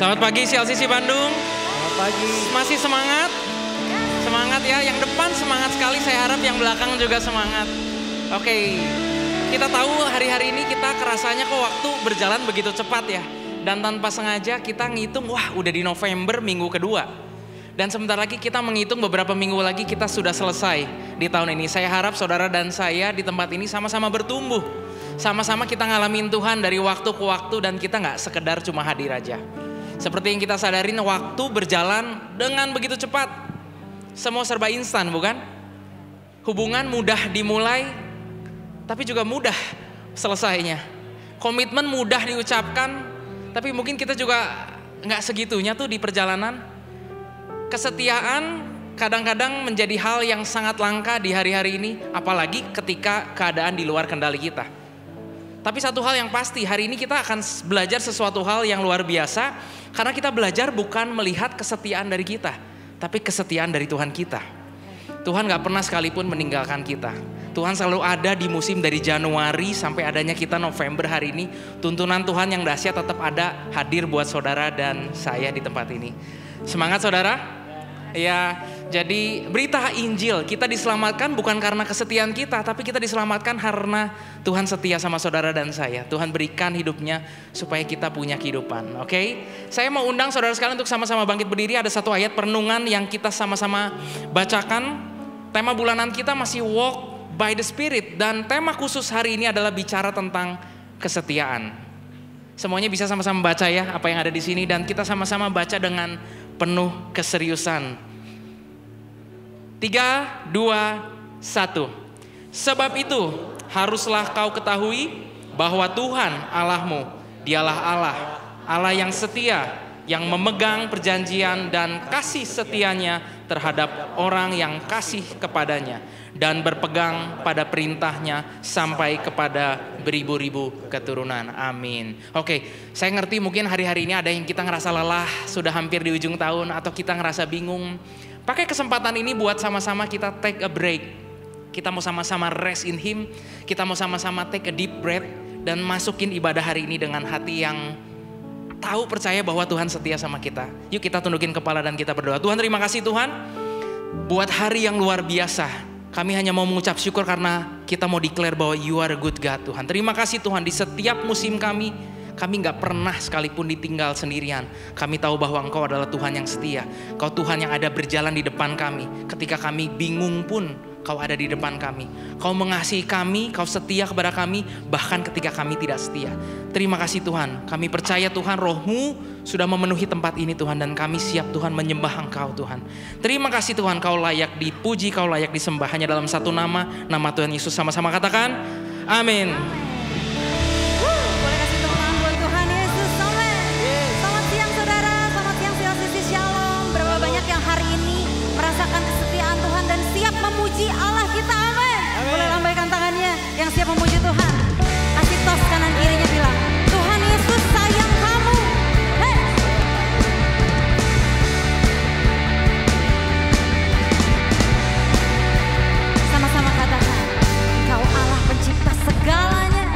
Selamat pagi CLCC Bandung. Selamat pagi. Masih semangat? Semangat ya, yang depan semangat sekali, saya harap yang belakang juga semangat. Oke, kita tahu hari-hari ini kita kerasanya kok waktu berjalan begitu cepat ya. Dan tanpa sengaja kita ngitung, wah udah di November minggu kedua. Dan sebentar lagi kita menghitung beberapa minggu lagi kita sudah selesai di tahun ini. Saya harap saudara dan saya di tempat ini sama-sama bertumbuh. Sama-sama kita ngalamin Tuhan dari waktu ke waktu dan kita gak sekedar cuma hadir aja. Seperti yang kita sadarin waktu berjalan dengan begitu cepat. Semua serba instan bukan? Hubungan mudah dimulai tapi juga mudah selesainya. Komitmen mudah diucapkan tapi mungkin kita juga gak segitunya tuh di perjalanan. Kesetiaan kadang-kadang menjadi hal yang sangat langka di hari-hari ini. Apalagi ketika keadaan di luar kendali kita. Tapi satu hal yang pasti, hari ini kita akan belajar sesuatu hal yang luar biasa. Karena kita belajar bukan melihat kesetiaan dari kita, tapi kesetiaan dari Tuhan kita. Tuhan gak pernah sekalipun meninggalkan kita. Tuhan selalu ada di musim dari Januari sampai adanya kita November hari ini. Tuntunan Tuhan yang dahsyat tetap ada hadir buat saudara dan saya di tempat ini. Semangat saudara. Ya, jadi berita Injil, kita diselamatkan bukan karena kesetiaan kita, tapi kita diselamatkan karena Tuhan setia sama saudara dan saya. Tuhan berikan hidupnya supaya kita punya kehidupan. Oke? Saya mau undang saudara sekalian untuk sama-sama bangkit berdiri. Ada satu ayat perenungan yang kita sama-sama bacakan. Tema bulanan kita masih Walk by the Spirit. Dan tema khusus hari ini adalah bicara tentang kesetiaan. Semuanya bisa sama-sama baca ya apa yang ada di sini. Dan kita sama-sama baca dengan penuh keseriusan. 3, 2, 1. Sebab itu haruslah kau ketahui bahwa Tuhan Allahmu, dialah Allah, Allah yang setia, yang memegang perjanjian dan kasih setianya terhadap orang yang kasih kepadanya dan berpegang pada perintahnya sampai kepada beribu-ribu keturunan. Amin. Oke, saya ngerti mungkin hari-hari ini ada yang kita ngerasa lelah, sudah hampir di ujung tahun atau kita ngerasa bingung. Pakai kesempatan ini buat sama-sama kita take a break. Kita mau sama-sama rest in Him. Kita mau sama-sama take a deep breath dan masukin ibadah hari ini dengan hati yang tahu percaya bahwa Tuhan setia sama kita. Yuk kita tundukin kepala dan kita berdoa. Tuhan, terima kasih Tuhan buat hari yang luar biasa. Kami hanya mau mengucap syukur karena kita mau declare bahwa you are a good God Tuhan. Terima kasih Tuhan di setiap musim kami gak pernah sekalipun ditinggal sendirian. Kami tahu bahwa Engkau adalah Tuhan yang setia. Engkau Tuhan yang ada berjalan di depan kami. Ketika kami bingung pun Kau ada di depan kami. Kau mengasihi kami, Kau setia kepada kami bahkan ketika kami tidak setia. Terima kasih Tuhan. Kami percaya Tuhan Roh-Mu sudah memenuhi tempat ini Tuhan. Dan kami siap Tuhan menyembah Engkau Tuhan. Terima kasih Tuhan, Kau layak dipuji, Kau layak disembah. Hanya dalam satu nama, nama Tuhan Yesus. Sama-sama katakan amin. Boleh kasih tepuk tangan buat Tuhan Yesus. Amin. Selamat siang saudara, selamat siang CLCC Shalom. Berapa banyak yang hari ini merasakan kesetiaan Tuhan dan siap memuji Allah kita. Amin. Boleh lambaikan tangannya yang siap memuji Tuhan. Kasih tos kanan kirinya bilang, Tuhan Yesus sayang kamu. Hey. Sama-sama katakan, Engkau Allah pencipta segalanya.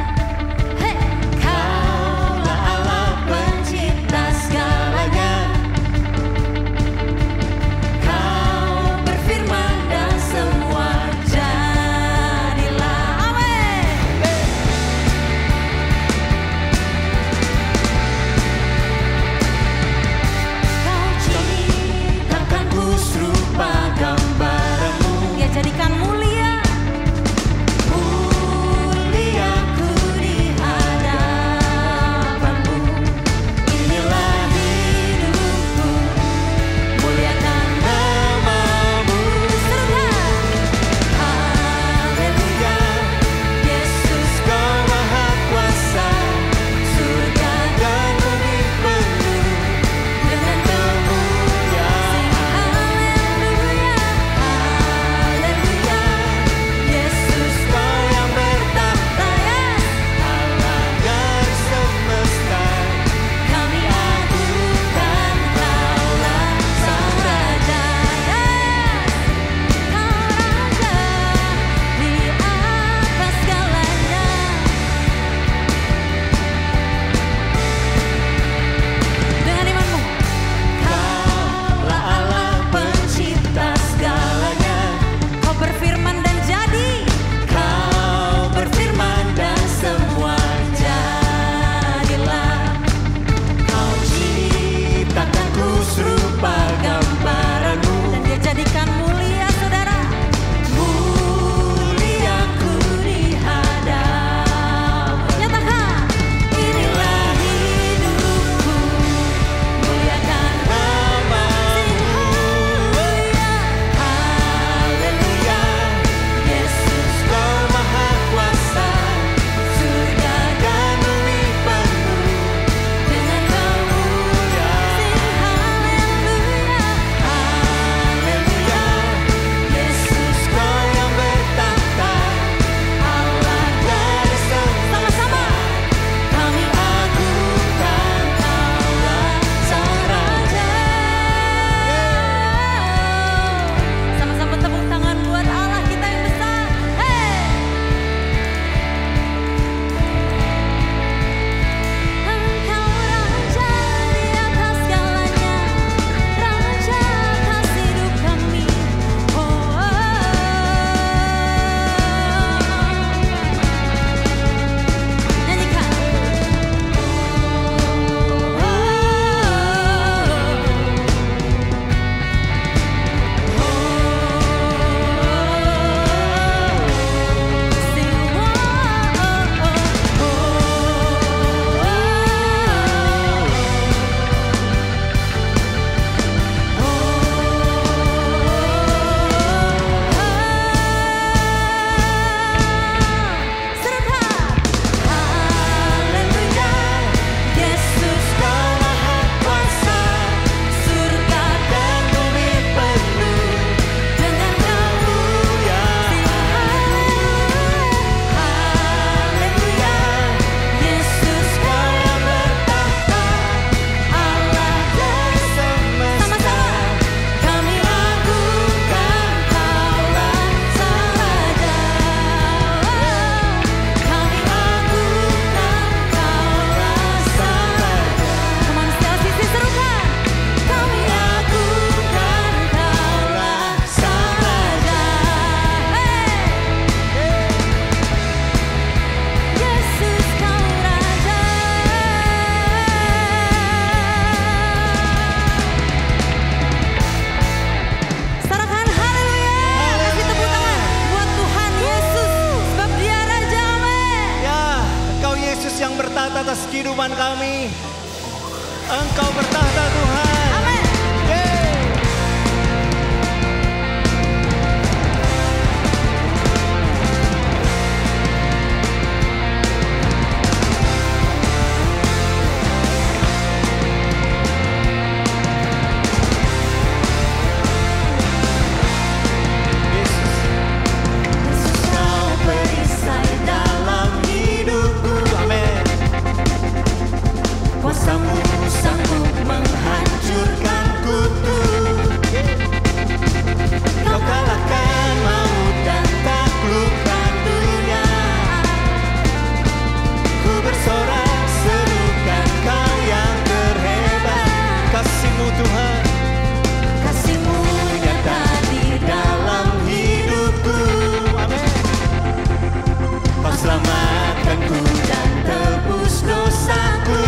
bertahta atas kehidupan kami. Engkau bertahta Tuhan. Amin. Kuasamu sanggup menghancurkan kutu. Kau kalahkan maut dan taklukkan dunia. Ku bersorak serukan Kau yang terhebat. Kasih-Mu Tuhan, Kasih-Mu nyata di dalam hidupku. Amin. Kau selamatkanku dan tebus dosaku.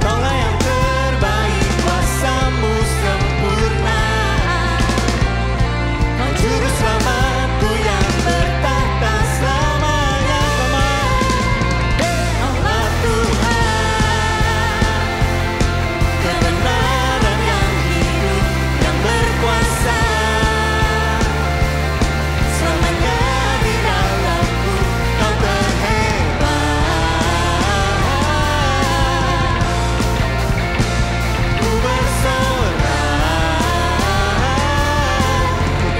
Kaulah yang terbaik, kuasa-Mu sempurna. Kau juru selamatku yang bertahta selamanya. Kaulah Tuhan, kebenaran yang hidup, yang berkuasa. Selamanya di dalamku, Kau terhebat. Ku bersorak,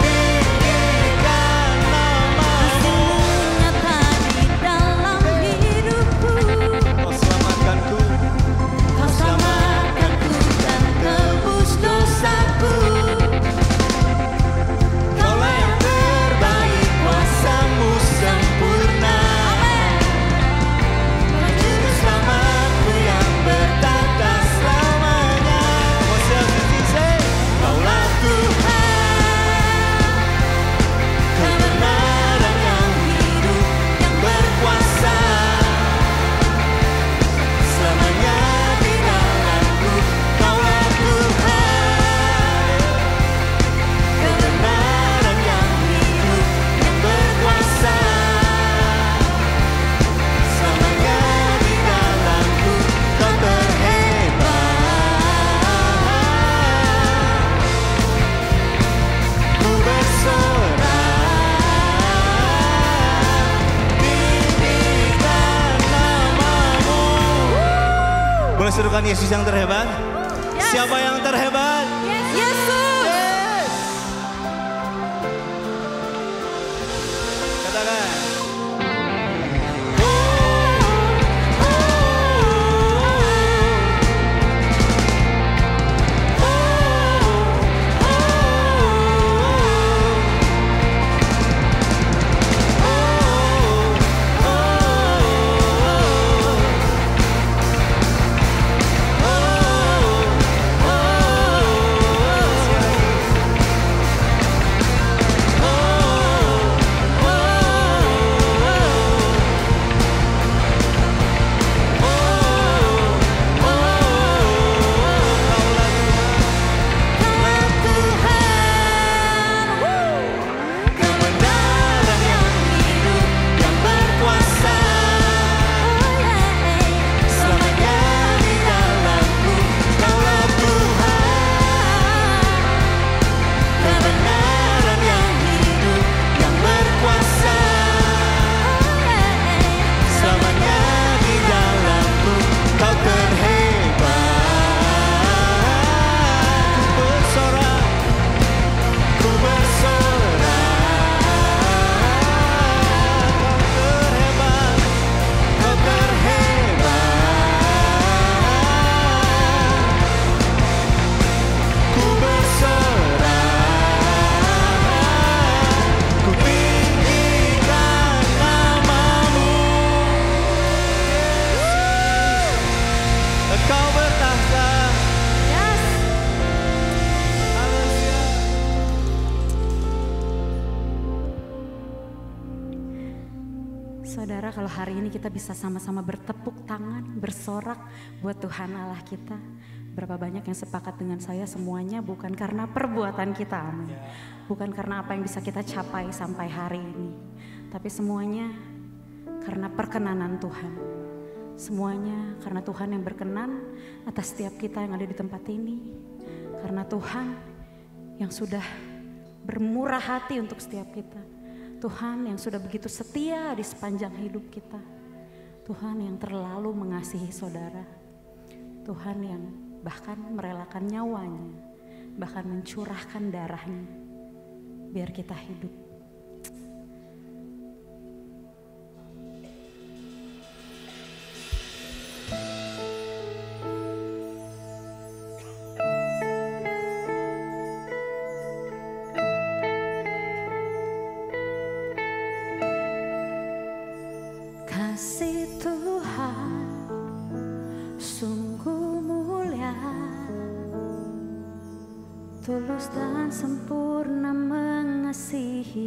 tinggikan nama-Mu. nyata di dalam hidupku. Kau selamatkanku, Kau selamatkanku dan tebus dosaku. Kaulah yang terbaik, kuasa-Mu sempurna. Kau juru selamatku yang bertahta selamanya. Kaulah Tuhan, kebenaran yang hidup, yang berkuasa. Selamanya di dalamku, Kaulah Tuhan, kebenaran yang hidup, yang berkuasa. Selamanya di dalamku, Kau terhebat. Ku bersorak, tinggikan nama-Mu. Boleh serukan Yesus yang terhebat? Siapa yang terhebat? Yesus. Katakan. Kebenaran yang hidup, yang berkuasa. Selamanya di dalamku, Kaulah Tuhan. Kebenaran yang hidup, yang berkuasa. Selamanya di dalamku, Kau terhebat. Ku bersorak, ku bersorak. Kau terhebat. Ku bersorak, ku tinggikan nama-Mu. Kau bertahta. Yes. Haleluya. Saudara, kalau hari ini kita bisa sama-sama bertepuk tangan, bersorak buat Tuhan Allah kita. Berapa banyak yang sepakat dengan saya, semuanya bukan karena perbuatan kita, amin. Bukan karena apa yang bisa kita capai sampai hari ini. Tapi semuanya karena perkenanan Tuhan. Semuanya karena Tuhan yang berkenan atas setiap kita yang ada di tempat ini. Karena Tuhan yang sudah bermurah hati untuk setiap kita. Tuhan yang sudah begitu setia di sepanjang hidup kita. Tuhan yang terlalu mengasihi saudara. Tuhan yang bahkan merelakan nyawanya, bahkan mencurahkan darahnya biar kita hidup. Kasih Tuhan sungguh mulia, tulus dan sempurna mengasihi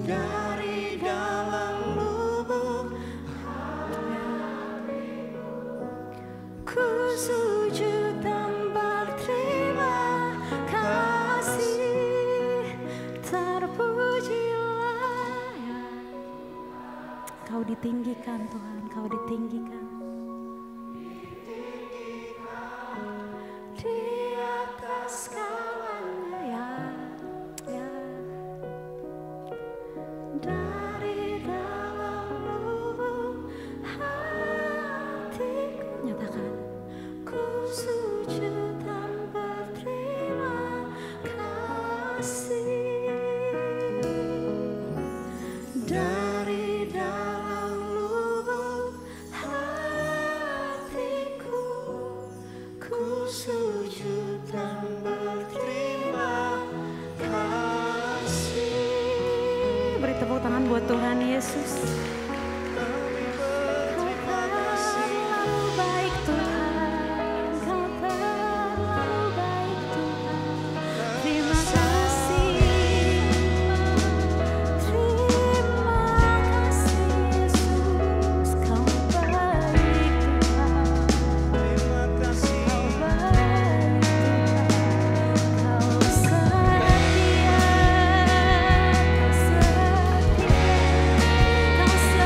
dari dalam lubuk ku sujud dan berterima kasih. Terpujilah ya. Kau ditinggikan Tuhan, Kau ditinggikan. Di atas segalanya ya, ya. Dari dalam lubuk hatiku, nyatakan, ku sujud dan berterima kasih. Dari dalam lubuk hatiku, ku sujud dan berterima kasih. Beri tepuk tangan buat Tuhan Yesus. Kau terlalu baik Tuhan, Kau terlalu baik Tuhan. Terima kasih, terima kasih Yesus. Kau baik Tuhan, Terima kasih. Kau baik Tuhan. Kau setia, Kau setia, Kau setia.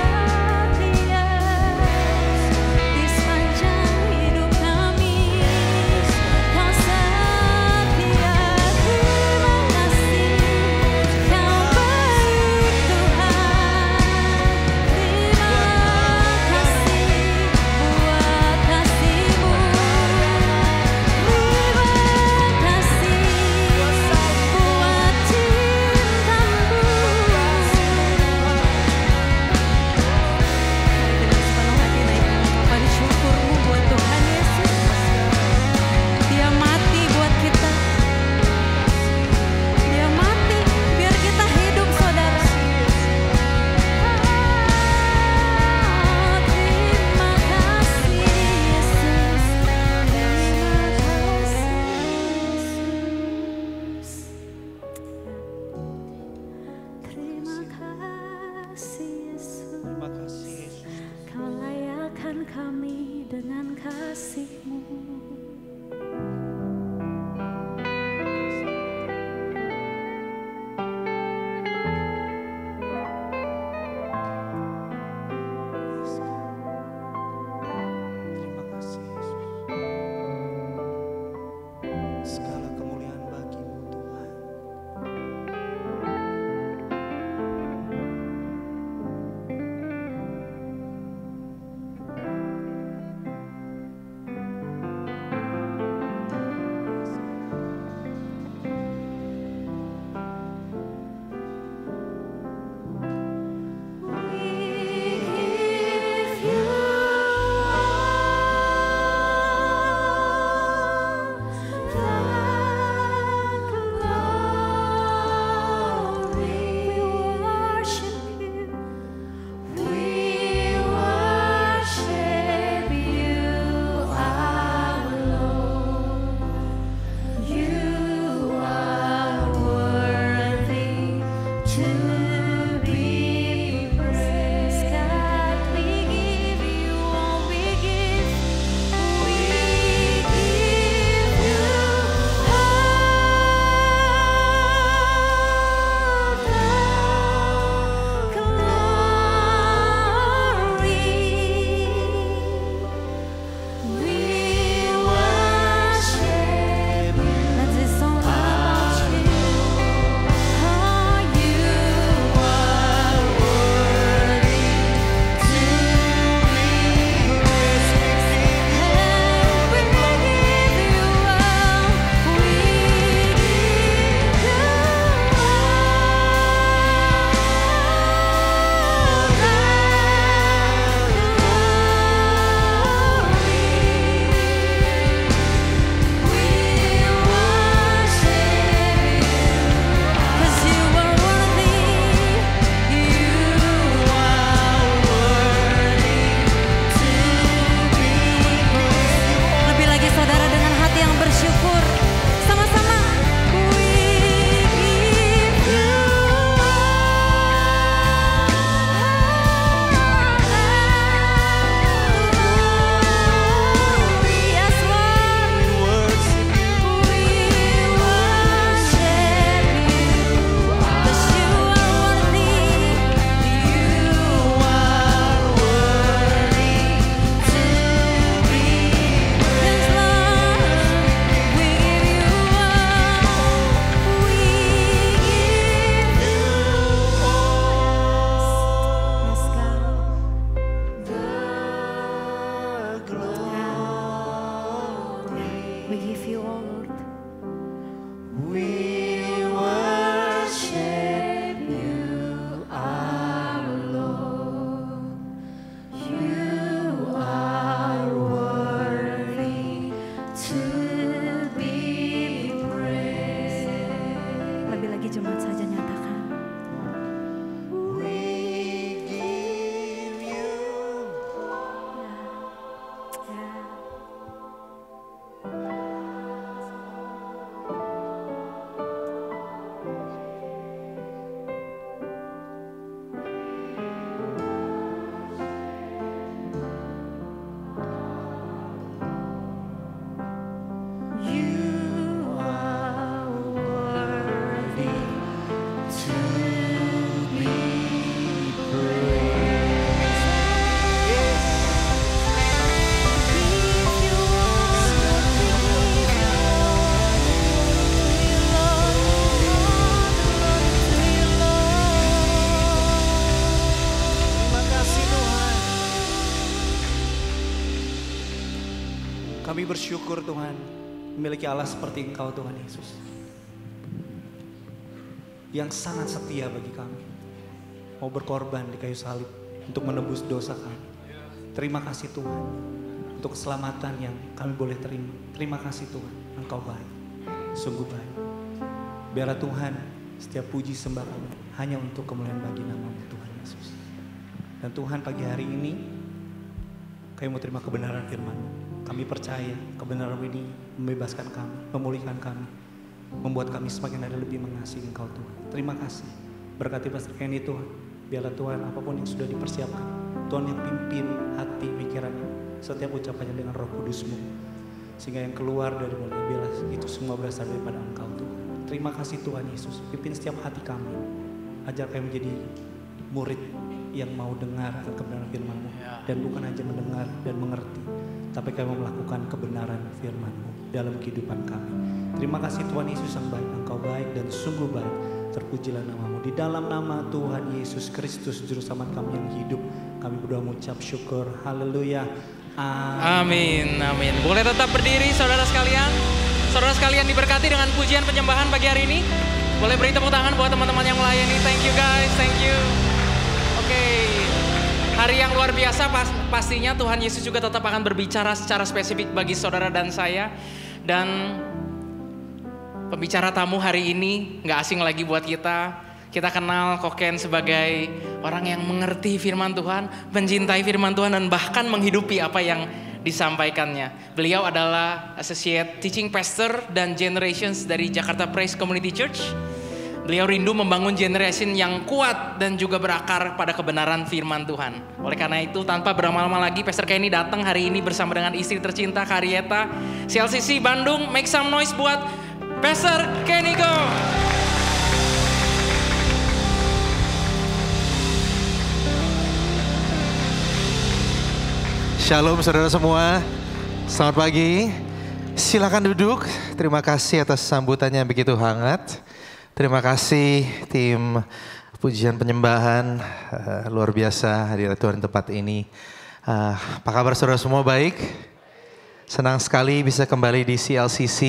Kami bersyukur Tuhan memiliki Allah seperti Engkau Tuhan Yesus. Yang sangat setia bagi kami. Mau berkorban di kayu salib untuk menebus dosa kami. Terima kasih Tuhan untuk keselamatan yang kami boleh terima. Terima kasih Tuhan, Engkau baik, sungguh baik. Biarlah Tuhan setiap puji sembah kami hanya untuk kemuliaan bagi nama-Mu Tuhan Yesus. Dan Tuhan pagi hari ini kami mau terima kebenaran firman-Mu. Kami percaya kebenaran ini membebaskan kami, memulihkan kami, membuat kami semakin ada lebih mengasihi Engkau Tuhan. Terima kasih. Berkati Pastor Kenny Tuhan. Biarlah Tuhan apapun yang sudah dipersiapkan, Tuhan yang pimpin hati, pikirannya, setiap ucapannya dengan Roh Kudus-Mu. Sehingga yang keluar dari mulut biarlah itu semua berasal daripada Engkau Tuhan. Terima kasih Tuhan Yesus. Pimpin setiap hati kami. Ajar kami menjadi murid yang mau dengar akan kebenaran firman-Mu. Dan bukan hanya mendengar dan mengerti, tapi kami melakukan kebenaran firman-Mu dalam kehidupan kami. Terima kasih Tuhan Yesus yang baik. Engkau baik dan sungguh baik. Terpujilah nama-Mu. Di dalam nama Tuhan Yesus Kristus, Juru Selamat kami yang hidup, kami berdoa mengucap syukur. Haleluya. Amin. Amin. Boleh tetap berdiri saudara sekalian. Saudara sekalian diberkati dengan pujian penyembahan pagi hari ini. Boleh beri tepuk tangan buat teman-teman yang melayani. Thank you guys, thank you. Oke. Hari yang luar biasa pastinya Tuhan Yesus juga tetap akan berbicara secara spesifik bagi saudara dan saya. Dan pembicara tamu hari ini gak asing lagi buat kita. Kita kenal Koken sebagai orang yang mengerti firman Tuhan, mencintai firman Tuhan dan bahkan menghidupi apa yang disampaikannya. Beliau adalah Associate Teaching Pastor dan Generations dari Jakarta Praise Community Church. Beliau rindu membangun generation yang kuat dan juga berakar pada kebenaran firman Tuhan. Oleh karena itu tanpa berlama-lama lagi Pastor Kenny datang hari ini bersama dengan istri tercinta Karieta. CLCC Bandung, make some noise buat Pastor Kenny Go. Shalom saudara semua, selamat pagi. Silakan duduk. Terima kasih atas sambutannya yang begitu hangat. Terima kasih tim pujian penyembahan luar biasa hadirat Tuhan di tempat ini. Apa kabar saudara semua, baik? Senang sekali bisa kembali di CLCC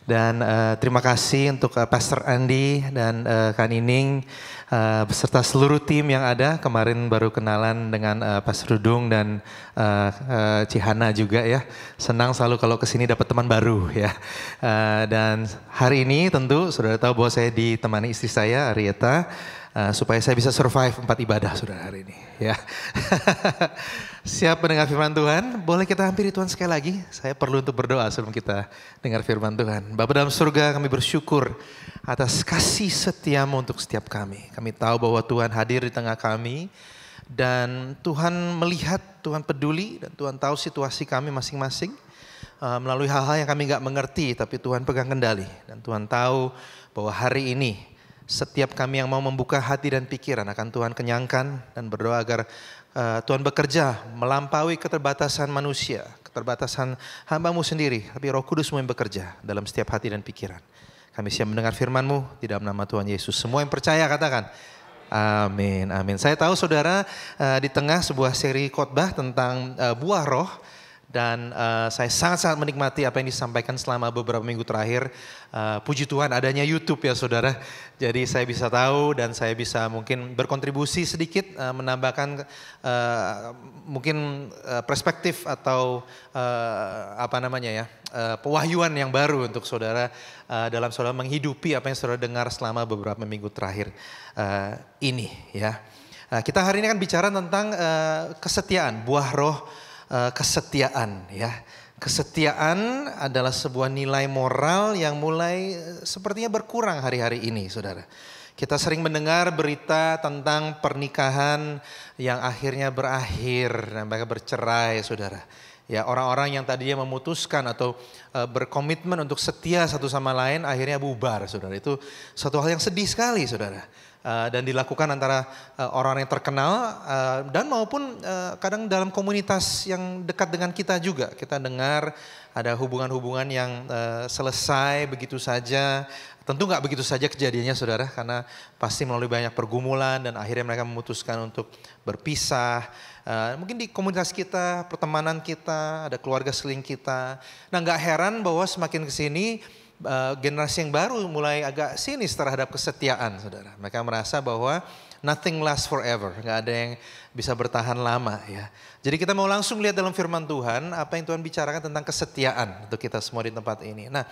dan terima kasih untuk Pastor Andi dan Kak Nining beserta seluruh tim yang ada. Kemarin baru kenalan dengan Pastor Dudung dan Cihana juga ya. Senang selalu kalau kesini dapat teman baru ya. Dan hari ini tentu saudara tahu bahwa saya ditemani istri saya Arieta. Supaya saya bisa survive 4 ibadah saudara hari ini ya. Siap mendengar firman Tuhan? Boleh kita hampiri Tuhan sekali lagi? Saya perlu untuk berdoa sebelum kita dengar firman Tuhan. Bapa dalam surga, kami bersyukur atas kasih setiamu untuk setiap kami. Kami tahu bahwa Tuhan hadir di tengah kami dan Tuhan melihat, Tuhan peduli dan Tuhan tahu situasi kami masing-masing. Melalui hal-hal yang kami gak mengerti tapi Tuhan pegang kendali. Dan Tuhan tahu bahwa hari ini setiap kami yang mau membuka hati dan pikiran akan Tuhan kenyangkan dan berdoa agar Tuhan bekerja melampaui keterbatasan manusia, keterbatasan hamba-Mu sendiri, tapi Roh Kudus-Mu yang bekerja dalam setiap hati dan pikiran. Kami siap mendengar firman-Mu di dalam nama Tuhan Yesus. Semua yang percaya katakan amin, amin. Saya tahu saudara di tengah sebuah seri khotbah tentang buah roh. Dan saya sangat-sangat menikmati apa yang disampaikan selama beberapa minggu terakhir. Puji Tuhan adanya YouTube ya saudara. Jadi saya bisa tahu dan saya bisa mungkin berkontribusi sedikit menambahkan mungkin perspektif atau pewahyuan yang baru untuk saudara dalam saudara menghidupi apa yang saudara dengar selama beberapa minggu terakhir ini ya. Kita hari ini akan bicara tentang kesetiaan, buah roh. Kesetiaan ya. Kesetiaan adalah sebuah nilai moral yang mulai sepertinya berkurang hari-hari ini saudara. Kita sering mendengar berita tentang pernikahan yang akhirnya berakhir dan mereka bercerai saudara. Ya, orang-orang yang tadinya memutuskan atau berkomitmen untuk setia satu sama lain akhirnya bubar, saudara. Itu suatu hal yang sedih sekali, saudara. Dan dilakukan antara orang yang terkenal dan maupun kadang dalam komunitas yang dekat dengan kita juga. Kita dengar ada hubungan-hubungan yang selesai begitu saja. Tentu nggak begitu saja kejadiannya, saudara, karena pasti melalui banyak pergumulan dan akhirnya mereka memutuskan untuk berpisah. Mungkin di komunitas kita, pertemanan kita, ada keluarga seling kita. Nah, nggak heran bahwa semakin kesini generasi yang baru mulai agak sinis terhadap kesetiaan, saudara. Mereka merasa bahwa nothing lasts forever, nggak ada yang bisa bertahan lama, ya. Jadi kita mau langsung lihat dalam firman Tuhan apa yang Tuhan bicarakan tentang kesetiaan untuk kita semua di tempat ini. Nah,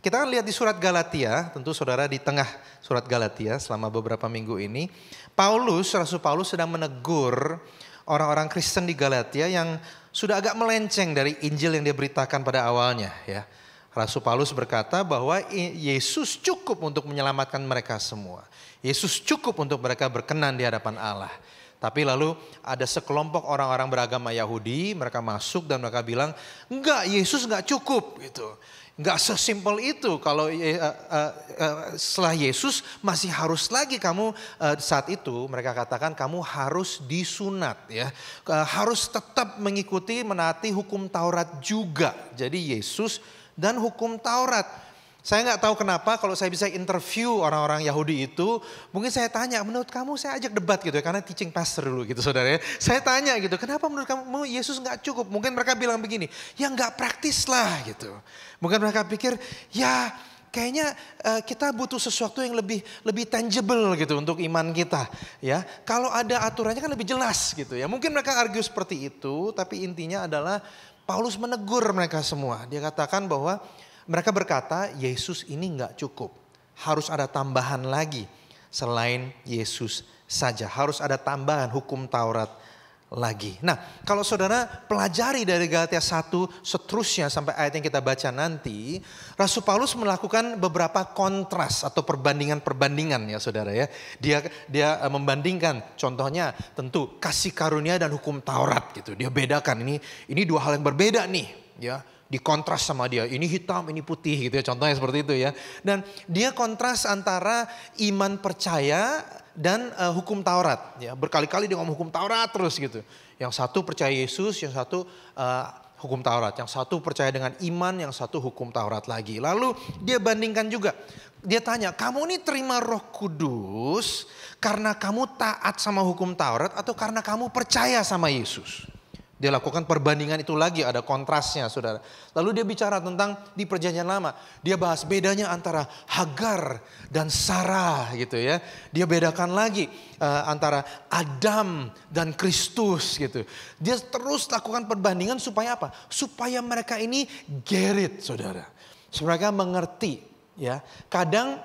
kita akan lihat di surat Galatia, tentu saudara di tengah surat Galatia selama beberapa minggu ini, Rasul Paulus sedang menegur orang-orang Kristen di Galatia yang sudah agak melenceng dari Injil yang dia beritakan pada awalnya, ya. Rasul Paulus berkata bahwa Yesus cukup untuk menyelamatkan mereka semua. Yesus cukup untuk mereka berkenan di hadapan Allah. Tapi lalu ada sekelompok orang-orang beragama Yahudi, mereka masuk dan mereka bilang, enggak, Yesus enggak cukup gitu. Enggak sesimpel itu, kalau setelah Yesus masih harus lagi kamu saat itu mereka katakan kamu harus disunat, ya. Harus tetap mengikuti menaati hukum Taurat juga. Jadi Yesus dan hukum Taurat. Saya nggak tahu kenapa kalau saya bisa interview orang-orang Yahudi itu, mungkin saya tanya, menurut kamu, saya ajak debat gitu ya, karena teaching pastor dulu gitu, saudara ya. Saya tanya gitu, kenapa menurut kamu Yesus nggak cukup? Mungkin mereka bilang begini, ya nggak praktis lah gitu. Mungkin mereka pikir, ya kayaknya kita butuh sesuatu yang lebih tangible gitu untuk iman kita, ya. Kalau ada aturannya kan lebih jelas gitu ya. Mungkin mereka argue seperti itu, tapi intinya adalah Paulus menegur mereka semua. Dia katakan bahwa mereka berkata Yesus ini nggak cukup. Harus ada tambahan lagi selain Yesus saja. Harus ada tambahan hukum Taurat lagi. Nah, kalau saudara pelajari dari Galatia 1 seterusnya sampai ayat yang kita baca nanti, Rasul Paulus melakukan beberapa kontras atau perbandingan-perbandingan, ya saudara ya. Dia membandingkan, contohnya tentu kasih karunia dan hukum Taurat gitu. Dia bedakan ini dua hal yang berbeda nih, ya. Dikontras sama dia, ini hitam, ini putih gitu ya, contohnya seperti itu ya. Dan dia kontras antara iman percaya dan hukum Taurat, ya. Berkali-kali dia ngomong hukum Taurat terus gitu. Yang satu percaya Yesus, yang satu hukum Taurat. Yang satu percaya dengan iman, yang satu hukum Taurat lagi. Lalu dia bandingkan juga. Dia tanya, kamu ini terima Roh Kudus karena kamu taat sama hukum Taurat atau karena kamu percaya sama Yesus? Dia lakukan perbandingan itu lagi, ada kontrasnya, saudara. Lalu dia bicara tentang di perjanjian lama. Dia bahas bedanya antara Hagar dan Sarah gitu ya. Dia bedakan lagi antara Adam dan Kristus gitu. Dia terus lakukan perbandingan supaya apa? Supaya mereka ini get it, saudara. Supaya mereka mengerti, ya. Kadang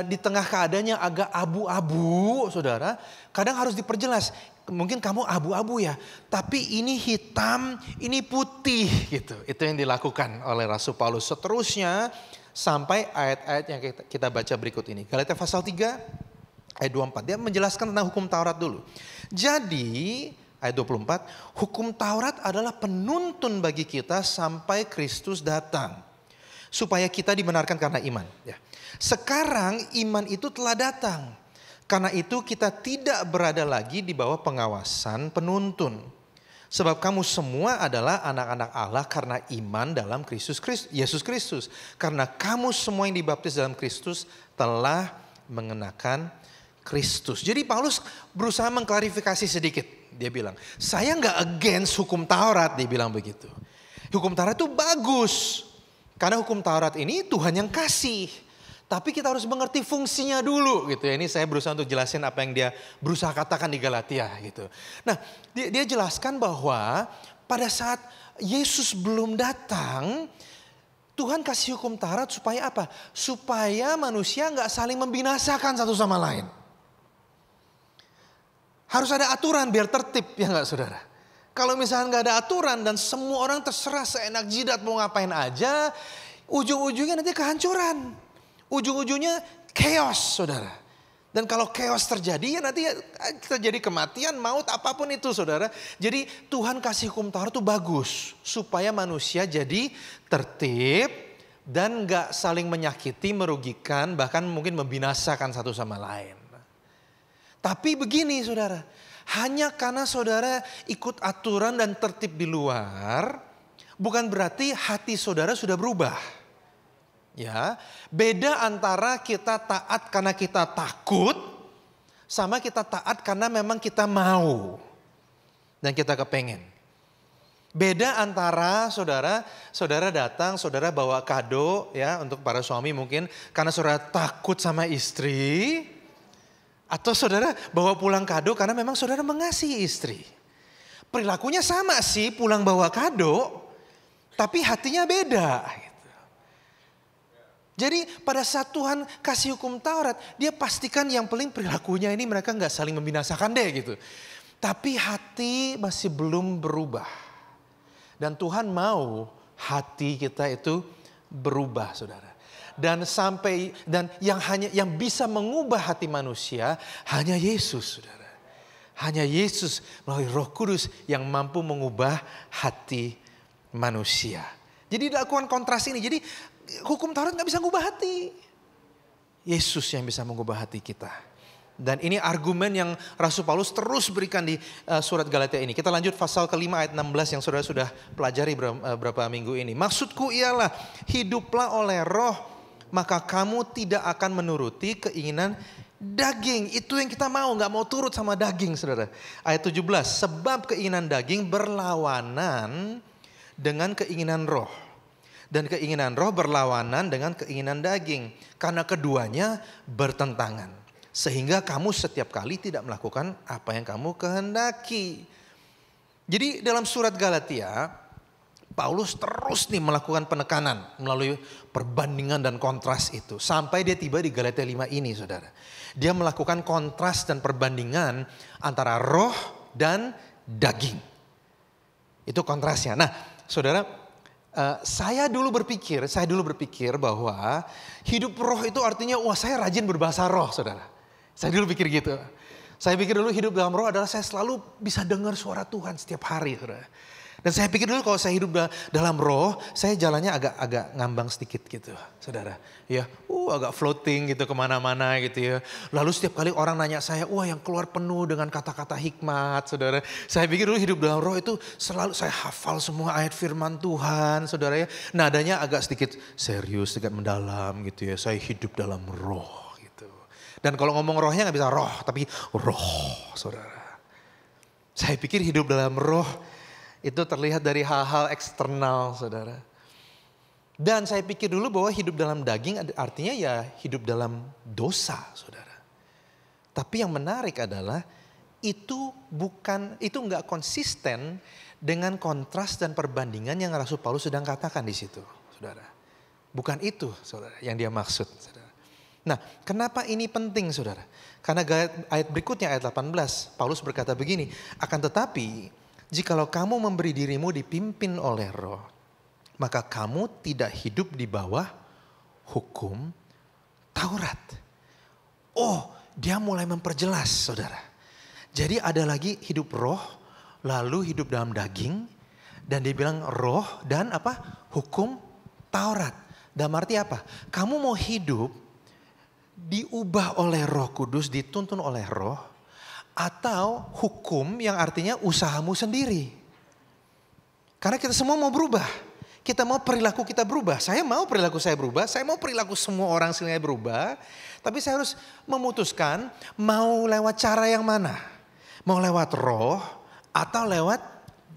di tengah keadaannya agak abu-abu, saudara. Kadang harus diperjelas. Mungkin kamu abu-abu ya, tapi ini hitam, ini putih gitu. Itu yang dilakukan oleh Rasul Paulus. Seterusnya sampai ayat-ayat yang kita baca berikut ini. Galatia pasal 3 ayat 24. Dia menjelaskan tentang hukum Taurat dulu. Jadi ayat 24, hukum Taurat adalah penuntun bagi kita sampai Kristus datang. Supaya kita dibenarkan karena iman. Sekarang iman itu telah datang. Karena itu kita tidak berada lagi di bawah pengawasan penuntun. Sebab kamu semua adalah anak-anak Allah karena iman dalam Yesus Kristus. Karena kamu semua yang dibaptis dalam Kristus telah mengenakan Kristus. Jadi Paulus berusaha mengklarifikasi sedikit. Dia bilang, saya nggak against hukum Taurat, dia bilang begitu. Hukum Taurat itu bagus. Karena hukum Taurat ini Tuhan yang kasih. Tapi kita harus mengerti fungsinya dulu gitu ya. Ini saya berusaha untuk jelasin apa yang dia berusaha katakan di Galatia gitu. Nah, dia jelaskan bahwa pada saat Yesus belum datang, Tuhan kasih hukum Taurat supaya apa? Supaya manusia nggak saling membinasakan satu sama lain. Harus ada aturan biar tertib, ya nggak saudara? Kalau misalnya nggak ada aturan dan semua orang terserah seenak jidat mau ngapain aja, ujung-ujungnya nanti kehancuran. Ujung-ujungnya chaos, saudara. Dan kalau chaos terjadi ya nanti terjadi kematian, maut, apapun itu saudara. Jadi Tuhan kasih hukum Taurat itu bagus. Supaya manusia jadi tertib dan gak saling menyakiti, merugikan, bahkan mungkin membinasakan satu sama lain. Tapi begini saudara, hanya karena saudara ikut aturan dan tertib di luar, bukan berarti hati saudara sudah berubah. Ya, beda antara kita taat karena kita takut sama kita taat karena memang kita mau dan kita kepengen. Beda antara saudara datang, saudara bawa kado ya untuk para suami mungkin karena saudara takut sama istri, atau saudara bawa pulang kado karena memang saudara mengasihi istri. Perilakunya sama sih, pulang bawa kado, tapi hatinya beda. Jadi pada saat Tuhan kasih hukum Taurat, dia pastikan yang paling perilakunya ini mereka gak saling membinasakan deh gitu. Tapi hati masih belum berubah. Dan Tuhan mau hati kita itu berubah saudara. Dan yang bisa mengubah hati manusia hanya Yesus saudara. Hanya Yesus melalui Roh Kudus yang mampu mengubah hati manusia. Jadi dilakukan kontras ini. Jadi hukum Taurat gak bisa mengubah hati. Yesus yang bisa mengubah hati kita. Dan ini argumen yang Rasul Paulus terus berikan di surat Galatia ini. Kita lanjut pasal kelima ayat 16 yang saudara sudah pelajari beberapa minggu ini. Maksudku ialah hiduplah oleh roh, maka kamu tidak akan menuruti keinginan daging. Itu yang kita mau, gak mau turut sama daging saudara. Ayat 17, sebab keinginan daging berlawanan dengan keinginan roh. Dan keinginan roh berlawanan dengan keinginan daging. Karena keduanya bertentangan. Sehingga kamu setiap kali tidak melakukan apa yang kamu kehendaki. Jadi dalam surat Galatia, Paulus terus nih melakukan penekanan melalui perbandingan dan kontras itu. Sampai dia tiba di Galatia 5 ini saudara. Dia melakukan kontras dan perbandingan antara roh dan daging. Itu kontrasnya. Nah saudara, saya dulu berpikir bahwa hidup roh itu artinya wah saya rajin berbahasa roh saudara. Saya dulu pikir gitu. Saya pikir dulu hidup dalam roh adalah saya selalu bisa dengar suara Tuhan setiap hari saudara. Dan saya pikir dulu kalau saya hidup dalam roh, saya jalannya agak ngambang sedikit gitu saudara. Ya, agak floating gitu kemana-mana gitu ya. Lalu setiap kali orang nanya saya, wah yang keluar penuh dengan kata-kata hikmat saudara. Saya pikir dulu hidup dalam roh itu selalu saya hafal semua ayat firman Tuhan saudara ya. Nadanya agak sedikit serius, sedikit mendalam gitu ya. Saya hidup dalam roh gitu. Dan kalau ngomong rohnya gak bisa roh, tapi roh saudara. Saya pikir hidup dalam roh itu terlihat dari hal-hal eksternal saudara. Dan saya pikir dulu bahwa hidup dalam daging artinya ya hidup dalam dosa saudara. Tapi yang menarik adalah itu enggak konsisten dengan kontras dan perbandingan yang Rasul Paulus sedang katakan di situ saudara. Bukan itu saudara yang dia maksud saudara. Nah kenapa ini penting saudara? Karena ayat berikutnya ayat 18 Paulus berkata begini, akan tetapi jikalau kamu memberi dirimu dipimpin oleh roh, maka kamu tidak hidup di bawah hukum Taurat. Oh, dia mulai memperjelas saudara. Jadi ada lagi hidup roh, lalu hidup dalam daging, dan dia bilang roh dan apa? Hukum Taurat. Dalam arti apa? Kamu mau hidup diubah oleh Roh Kudus, dituntun oleh roh, atau hukum yang artinya usahamu sendiri. Karena kita semua mau berubah. Kita mau perilaku kita berubah. Saya mau perilaku saya berubah. Saya mau perilaku semua orang semuanya berubah. Tapi saya harus memutuskan mau lewat cara yang mana. Mau lewat roh atau lewat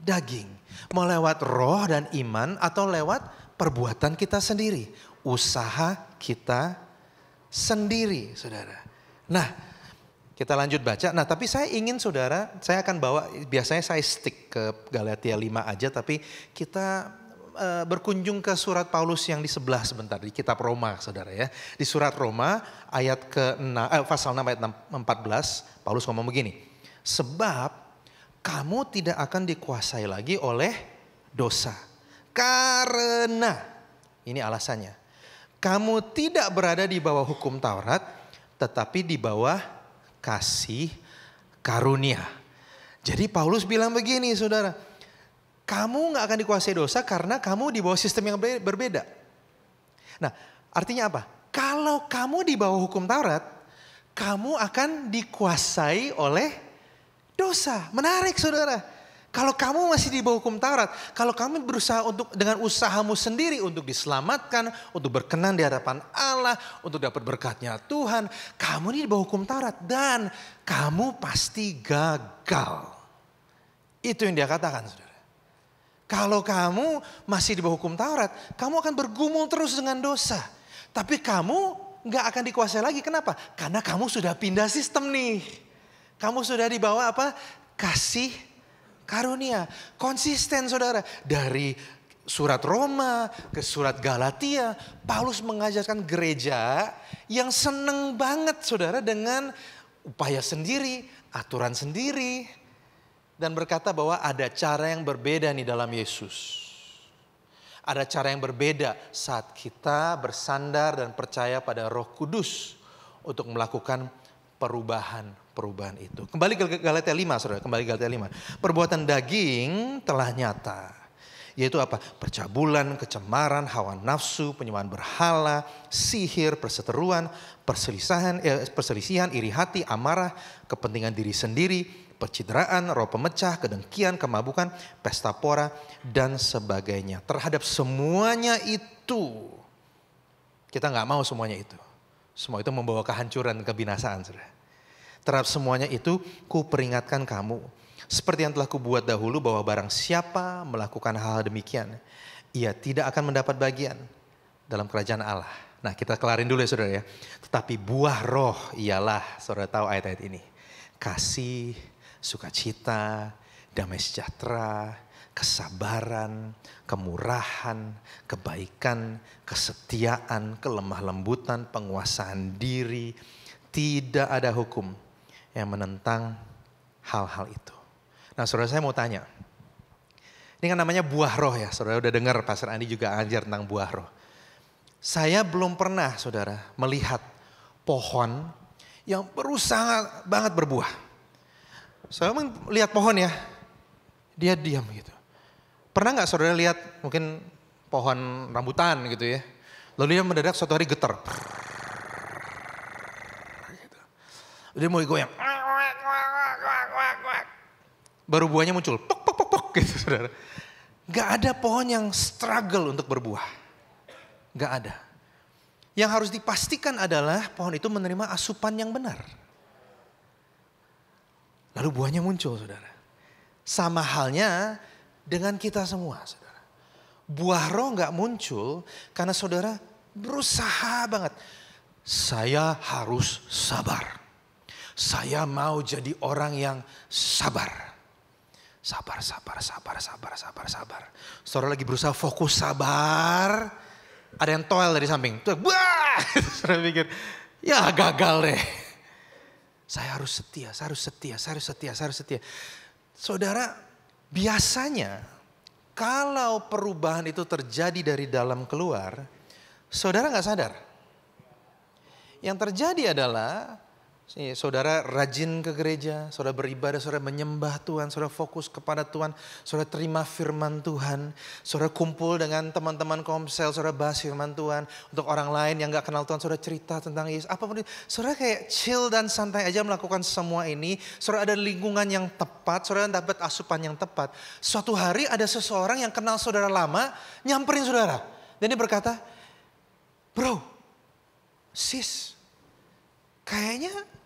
daging. Mau lewat roh dan iman atau lewat perbuatan kita sendiri. Usaha kita sendiri saudara. Nah kita lanjut baca. Nah tapi saya ingin saudara, saya akan bawa, biasanya saya stick ke Galatia 5 aja. Tapi kita berkunjung ke surat Paulus yang di sebelah sebentar. Di kitab Roma saudara ya. Di surat Roma ayat pasal 6 ayat 14. Paulus ngomong begini. Sebab kamu tidak akan dikuasai lagi oleh dosa. Karena, ini alasannya. Kamu tidak berada di bawah hukum Taurat. tetapi di bawah kasih karunia. Jadi Paulus bilang begini saudara, kamu gak akan dikuasai dosa karena kamu di bawah sistem yang berbeda. Nah artinya apa? Kalau kamu di bawah hukum Taurat, kamu akan dikuasai oleh dosa. Menarik saudara. Kalau kamu masih di bawah hukum Taurat, kalau kamu berusaha untuk dengan usahamu sendiri untuk diselamatkan, untuk berkenan di hadapan Allah, untuk dapat berkatnya Tuhan, kamu ini di bawah hukum Taurat dan kamu pasti gagal. Itu yang dia katakan saudara. Kalau kamu masih di bawah hukum Taurat, kamu akan bergumul terus dengan dosa. Tapi kamu gak akan dikuasai lagi. Kenapa? Karena kamu sudah pindah sistem nih. Kamu sudah dibawa apa? Kasih karunia. Konsisten saudara. Dari surat Roma ke surat Galatia. Paulus mengajarkan gereja yang seneng banget saudara dengan upaya sendiri, aturan sendiri. Dan berkata bahwa ada cara yang berbeda nih dalam Yesus. Ada cara yang berbeda saat kita bersandar dan percaya pada Roh Kudus untuk melakukan perubahan itu. Kembali ke Galatia 5 saudara, kembali ke Galatia 5. Perbuatan daging telah nyata. Yaitu apa? Percabulan, kecemaran, hawa nafsu, penyembahan berhala, sihir, perseteruan, perselisihan, iri hati, amarah, kepentingan diri sendiri, percideraan, roh pemecah, kedengkian, kemabukan, pesta pora, dan sebagainya. Terhadap semuanya itu, kita gak mau semuanya itu. Semua itu membawa kehancuran, kebinasaan. Saudara. Terhadap semuanya itu, ku peringatkan kamu. Seperti yang telah kubuat dahulu bahwa barang siapa melakukan hal demikian, ia tidak akan mendapat bagian dalam kerajaan Allah. Nah kita kelarin dulu ya saudara ya. Tetapi buah roh ialah, saudara tahu ayat-ayat ini. Kasih, sukacita, damai sejahtera, kesabaran, kemurahan, kebaikan, kesetiaan, kelemah lembutan, penguasaan diri. Tidak ada hukum yang menentang hal-hal itu. Nah saudara saya mau tanya. Ini kan namanya buah roh ya. Saudara udah dengar Pastor Andi juga ajar tentang buah roh. Saya belum pernah saudara melihat pohon yang berusaha banget berbuah. Saya lihat pohon ya, dia diam gitu. Pernah gak saudara lihat mungkin pohon rambutan gitu ya. Lalu dia mendadak suatu hari getar. Gitu. Dia mulai goyang. Baru buahnya muncul. Pok, pok, pok, pok gitu saudara. Gak ada pohon yang struggle untuk berbuah. Gak ada. Yang harus dipastikan adalah pohon itu menerima asupan yang benar. Lalu buahnya muncul saudara. Sama halnya dengan kita semua saudara. Buah roh gak muncul karena saudara berusaha banget. Saya harus sabar. Saya mau jadi orang yang sabar. Sabar. Saudara lagi berusaha fokus sabar. Ada yang toel dari samping. Wah! Saudara pikir, ya gagal deh. Saya harus setia. Saudara, biasanya kalau perubahan itu terjadi dari dalam keluar, saudara gak sadar. Yang terjadi adalah saudara rajin ke gereja, saudara beribadah, saudara menyembah Tuhan, saudara fokus kepada Tuhan, saudara terima firman Tuhan, saudara kumpul dengan teman-teman komsel, saudara bahas firman Tuhan. Untuk orang lain yang gak kenal Tuhan, saudara cerita tentang Yesus. Apapun itu, saudara kayak chill dan santai aja melakukan semua ini. Saudara ada lingkungan yang tepat, saudara dapat asupan yang tepat. Suatu hari ada seseorang yang kenal saudara lama, nyamperin saudara. Dan dia berkata, bro, sis, kayaknya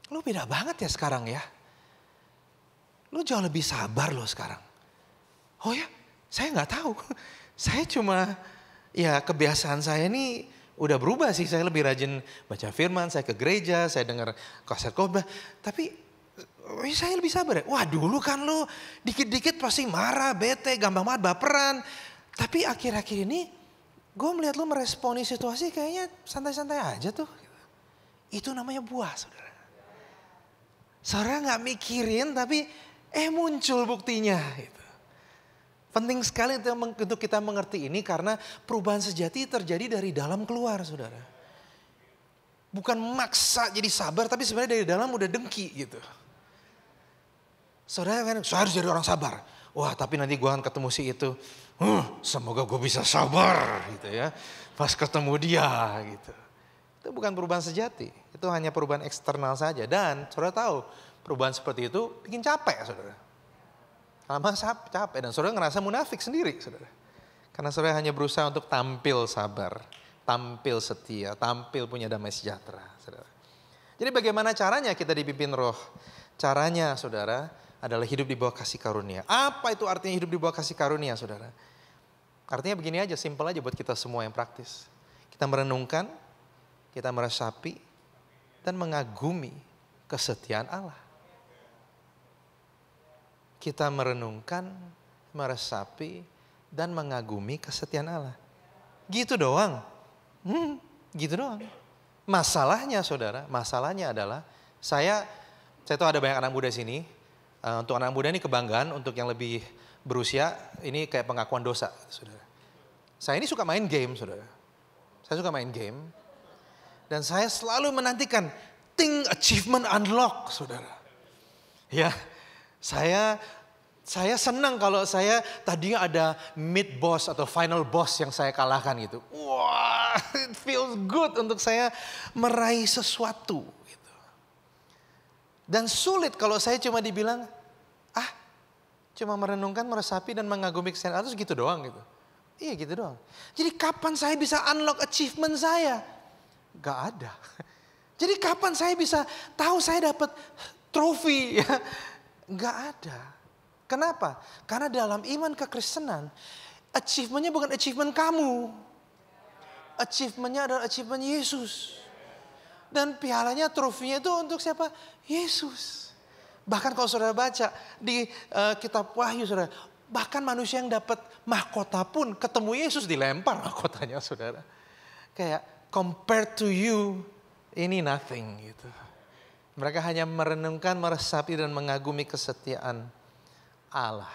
lu beda banget ya sekarang ya. Lu jauh lebih sabar lo sekarang. Oh ya, saya gak tahu. Saya cuma, ya kebiasaan saya ini udah berubah sih. Saya lebih rajin baca firman, saya ke gereja, saya dengar kaset khotbah. Tapi saya lebih sabar ya. Wah dulu kan lu dikit-dikit pasti marah, bete, gampang banget baperan. Tapi akhir-akhir ini gue melihat lu meresponi situasi kayaknya santai-santai aja tuh. Itu namanya buah saudara. Saudara gak mikirin tapi muncul buktinya. Gitu. Penting sekali untuk kita mengerti ini karena perubahan sejati terjadi dari dalam keluar saudara. bukan maksa jadi sabar, tapi sebenarnya dari dalam udah dengki gitu. Saudara kan, saya harus jadi orang sabar. Wah, tapi nanti gue akan ketemu si itu. Semoga gue bisa sabar gitu ya. Pas ketemu dia gitu. Itu bukan perubahan sejati. Itu hanya perubahan eksternal saja. Dan saudara tahu, perubahan seperti itu bikin capek saudara. Lama capek dan saudara ngerasa munafik sendiri saudara. Karena saudara hanya berusaha untuk tampil sabar, tampil setia, tampil punya damai sejahtera saudara. Jadi bagaimana caranya kita dipimpin roh? Caranya saudara adalah hidup di bawah kasih karunia. Apa itu artinya hidup di bawah kasih karunia saudara? Artinya begini aja, simpel aja buat kita semua yang praktis. Kita merenungkan, kita meresapi, dan mengagumi kesetiaan Allah. Kita merenungkan, meresapi, dan mengagumi kesetiaan Allah. Gitu doang. Gitu doang. Masalahnya saudara, masalahnya adalah saya tahu ada banyak anak muda sini. Untuk anak muda ini kebanggaan, untuk yang lebih berusia ini kayak pengakuan dosa saudara. Saya ini suka main game saudara. Saya suka main game. Dan saya selalu menantikan Ting Achievement Unlock saudara. Ya, saya senang kalau saya tadinya ada mid boss atau final boss yang saya kalahkan gitu. Wah, it feels good untuk saya meraih sesuatu gitu. Dan sulit kalau saya cuma dibilang, cuma merenungkan, meresapi dan mengagumi kesetiaan Allah gitu doang gitu. Iya gitu doang. Jadi kapan saya bisa unlock achievement saya? Gak ada. Jadi kapan saya bisa tahu saya dapat trofi? Gak ada. Kenapa? Karena dalam iman kekristenan, achievementnya bukan achievement kamu. Achievementnya adalah achievement Yesus. Dan pialanya, trofinya itu untuk siapa? Yesus. Bahkan kalau saudara baca di kitab Wahyu saudara, bahkan manusia yang dapat mahkota pun ketemu Yesus dilempar mahkotanya saudara. Kayak compared to you, ini nothing gitu. Mereka hanya merenungkan, meresapi dan mengagumi kesetiaan Allah.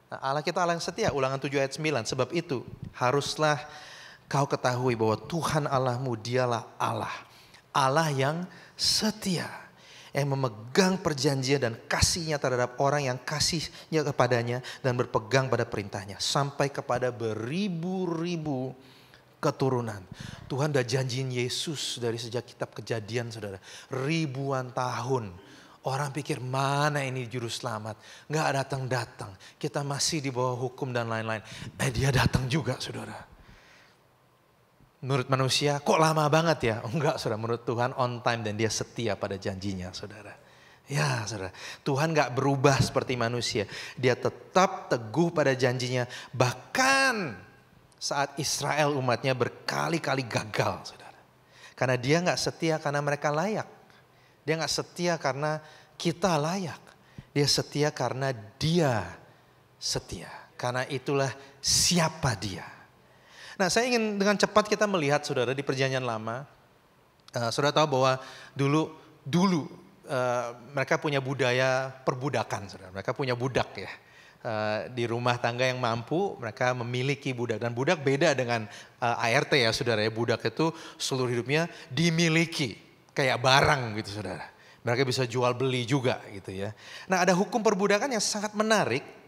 Nah, Allah kita Allah yang setia, Ulangan 7 ayat 9. Sebab itu haruslah kau ketahui bahwa Tuhan Allahmu dialah Allah. Allah yang setia. Yang memegang perjanjian dan kasihnya terhadap orang yang kasihnya kepadanya dan berpegang pada perintahnya. Sampai kepada beribu-ribu keturunan. Tuhan udah janjiin Yesus dari sejak kitab Kejadian saudara. Ribuan tahun. Orang pikir mana ini juru selamat. Gak datang-datang. Kita masih di bawah hukum dan lain-lain. Dia datang juga saudara. Menurut manusia kok lama banget ya? Enggak saudara, menurut Tuhan on time dan dia setia pada janjinya saudara. Ya saudara, Tuhan gak berubah seperti manusia. Dia tetap teguh pada janjinya. Bahkan saat Israel umatnya berkali-kali gagal saudara. Karena dia gak setia karena mereka layak. Dia gak setia karena kita layak. Dia setia karena dia setia. Karena itulah siapa dia. Nah, saya ingin dengan cepat kita melihat saudara di perjanjian lama. Saudara tahu bahwa dulu mereka punya budaya perbudakan saudara. Mereka punya budak ya. Di rumah tangga yang mampu mereka memiliki budak. Dan budak beda dengan ART ya saudara ya. Budak itu seluruh hidupnya dimiliki kayak barang gitu saudara. Mereka bisa jual beli juga gitu ya. Nah, ada hukum perbudakan yang sangat menarik.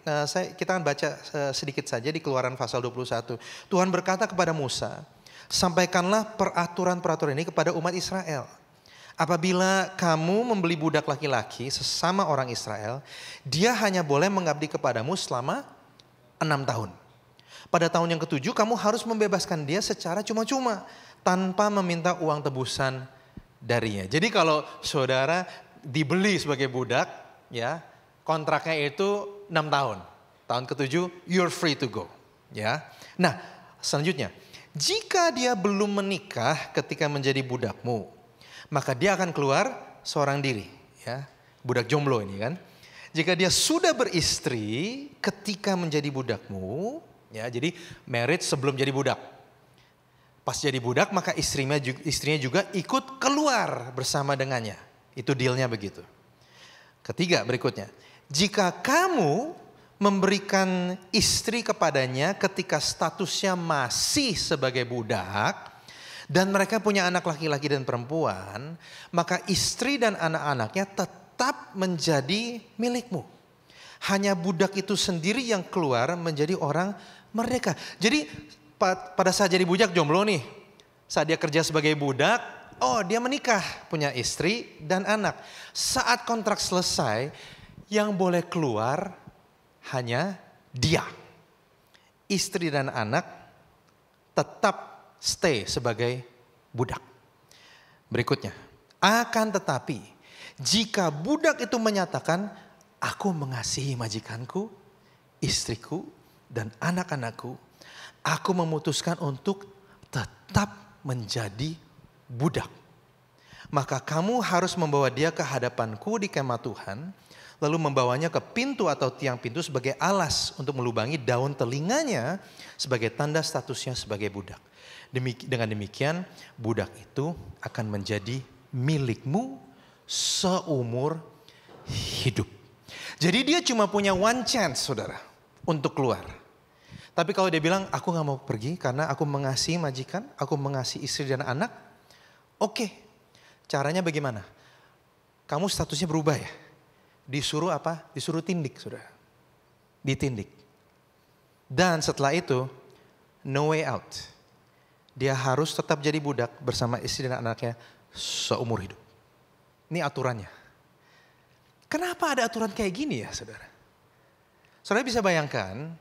Kita akan baca sedikit saja di Keluaran pasal 21. Tuhan berkata kepada Musa, sampaikanlah peraturan-peraturan ini kepada umat Israel. Apabila kamu membeli budak laki-laki sesama orang Israel, dia hanya boleh mengabdi kepadamu selama 6 tahun. Pada tahun yang ke-7 kamu harus membebaskan dia secara cuma-cuma tanpa meminta uang tebusan darinya. Jadi kalau saudara dibeli sebagai budak ya, kontraknya itu 6 tahun. Tahun ke-7 you're free to go. Ya. Nah, selanjutnya, jika dia belum menikah ketika menjadi budakmu, maka dia akan keluar seorang diri, ya. Budak jomblo ini kan. Jika dia sudah beristri ketika menjadi budakmu, ya, jadi married sebelum jadi budak. Pas jadi budak maka istrinya juga ikut keluar bersama dengannya. Itu dealnya begitu. Ketiga berikutnya. Jika kamu memberikan istri kepadanya ketika statusnya masih sebagai budak dan mereka punya anak laki-laki dan perempuan, maka istri dan anak-anaknya tetap menjadi milikmu. Hanya budak itu sendiri yang keluar menjadi orang merdeka. Jadi pada saat jadi budak jomblo nih, saat dia kerja sebagai budak, dia menikah, punya istri dan anak. Saat kontrak selesai, yang boleh keluar hanya dia. Istri dan anak tetap stay sebagai budak. Berikutnya, akan tetapi jika budak itu menyatakan, aku mengasihi majikanku, istriku, dan anak-anakku, aku memutuskan untuk tetap menjadi budak. Maka kamu harus membawa dia ke hadapanku di kemah Tuhan, lalu membawanya ke pintu atau tiang pintu sebagai alas untuk melubangi daun telinganya sebagai tanda statusnya sebagai budak. Dengan demikian, budak itu akan menjadi milikmu seumur hidup. Jadi dia cuma punya one chance, saudara, untuk keluar. Tapi kalau dia bilang, aku gak mau pergi karena aku mengasihi majikan, aku mengasihi istri dan anak. Oke, caranya bagaimana? Kamu statusnya berubah ya. Disuruh apa? Disuruh tindik, saudara. Ditindik. Dan setelah itu, no way out. Dia harus tetap jadi budak bersama istri dan anaknya seumur hidup. Ini aturannya. Kenapa ada aturan kayak gini ya, saudara? Saudara bisa bayangkan,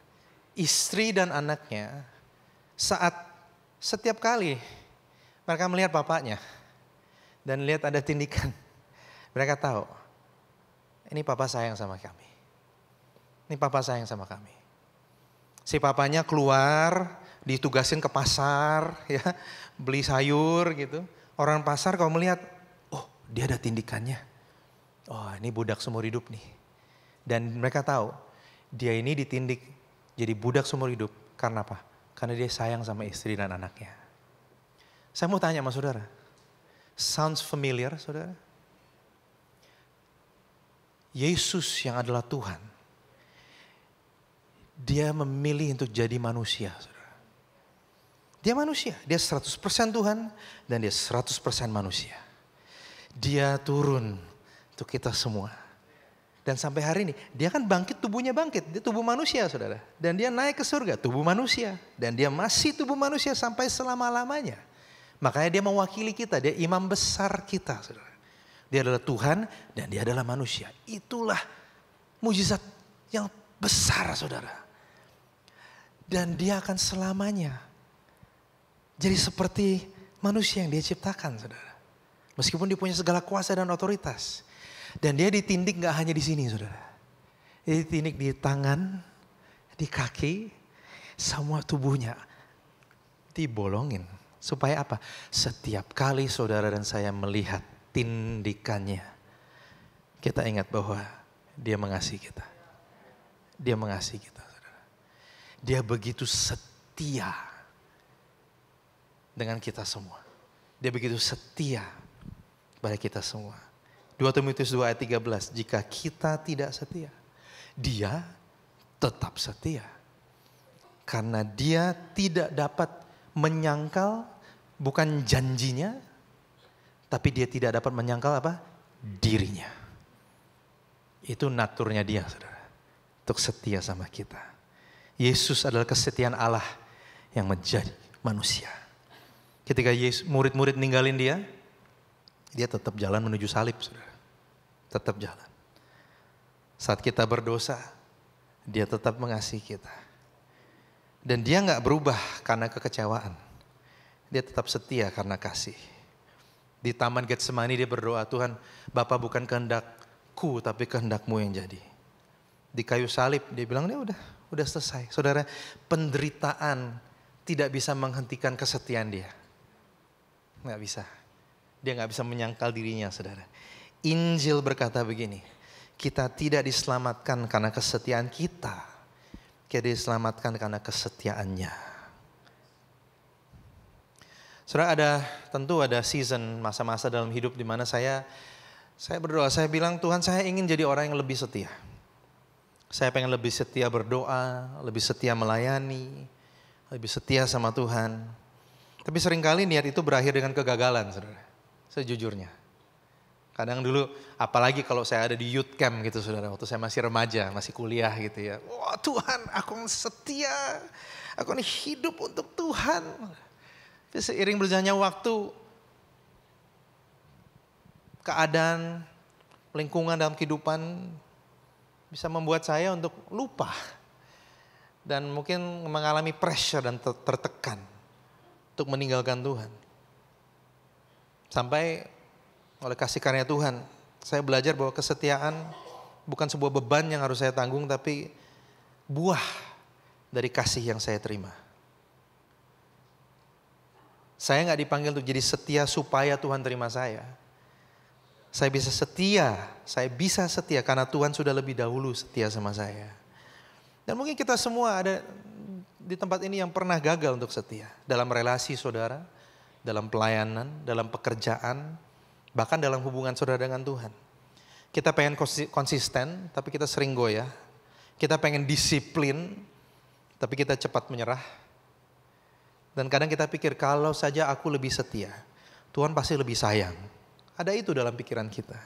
istri dan anaknya saat setiap kali mereka melihat bapaknya dan lihat ada tindikan, mereka tahu, ini papa sayang sama kami. Ini papa sayang sama kami. Si papanya keluar, ditugasin ke pasar, ya, beli sayur gitu. Orang pasar kalau melihat, oh dia ada tindikannya. Oh ini budak seumur hidup nih. Dan mereka tahu dia ini ditindik jadi budak seumur hidup. Karena apa? Karena dia sayang sama istri dan anaknya. Saya mau tanya sama saudara. Sounds familiar saudara? Yesus yang adalah Tuhan. Dia memilih untuk jadi manusia saudara. Dia manusia. Dia 100% Tuhan dan dia 100% manusia. Dia turun untuk kita semua. Dan sampai hari ini, dia kan bangkit, tubuhnya bangkit. Dia tubuh manusia, saudara. Dan dia naik ke surga, tubuh manusia. Dan dia masih tubuh manusia sampai selama-lamanya. Makanya dia mewakili kita, dia imam besar kita, saudara. Dia adalah Tuhan dan dia adalah manusia. Itulah mujizat yang besar, saudara. Dan dia akan selamanya jadi seperti manusia yang dia ciptakan, saudara. Meskipun dia punya segala kuasa dan otoritas. Dan dia ditindik gak hanya di sini saudara. Dia ditindik di tangan, di kaki, semua tubuhnya dibolongin. Supaya apa? Setiap kali saudara dan saya melihat tindikannya, kita ingat bahwa dia mengasihi kita. Dia mengasihi kita saudara. Dia begitu setia dengan kita semua. Dia begitu setia pada kita semua. 2 Timotius 2 ayat 13, jika kita tidak setia, dia tetap setia. Karena dia tidak dapat menyangkal, bukan janjinya, tapi dia tidak dapat menyangkal apa? Dirinya. Itu naturnya dia saudara, untuk setia sama kita. Yesus adalah kesetiaan Allah yang menjadi manusia. Ketika murid-murid ninggalin dia tetap jalan menuju salib, saudara. Tetap jalan. Saat kita berdosa, dia tetap mengasihi kita. Dan dia gak berubah karena kekecewaan. Dia tetap setia karena kasih. Di Taman Getsemani dia berdoa, Tuhan, Bapa bukan kehendakku tapi kehendakmu yang jadi. Di kayu salib dia bilang, dia udah selesai. Saudara, penderitaan tidak bisa menghentikan kesetiaan dia. Gak bisa. Dia gak bisa menyangkal dirinya saudara. Injil berkata begini. Kita tidak diselamatkan karena kesetiaan kita. Kita diselamatkan karena kesetiaannya. Saudara tentu ada season, masa-masa dalam hidup di mana saya berdoa. Saya bilang Tuhan saya ingin jadi orang yang lebih setia. Saya pengen lebih setia berdoa, lebih setia melayani, lebih setia sama Tuhan. Tapi seringkali niat itu berakhir dengan kegagalan, saudara. Sejujurnya. Kadang dulu, apalagi kalau saya ada di youth camp gitu saudara. Waktu saya masih remaja, masih kuliah gitu ya. Wah Tuhan, aku setia. Aku ini hidup untuk Tuhan. Tapi seiring berjalannya waktu, keadaan, lingkungan dalam kehidupan bisa membuat saya untuk lupa. Dan mungkin mengalami pressure dan tertekan untuk meninggalkan Tuhan. Sampai oleh kasih karunia Tuhan, saya belajar bahwa kesetiaan bukan sebuah beban yang harus saya tanggung, tapi buah dari kasih yang saya terima. Saya gak dipanggil untuk jadi setia supaya Tuhan terima saya. Saya bisa setia karena Tuhan sudah lebih dahulu setia sama saya. Dan mungkin kita semua ada di tempat ini yang pernah gagal untuk setia. Dalam relasi saudara, dalam pelayanan, dalam pekerjaan, bahkan dalam hubungan saudara dengan Tuhan. Kita pengen konsisten, tapi kita sering goyah. Kita pengen disiplin, tapi kita cepat menyerah. Dan kadang kita pikir kalau saja aku lebih setia, Tuhan pasti lebih sayang. Ada itu dalam pikiran kita.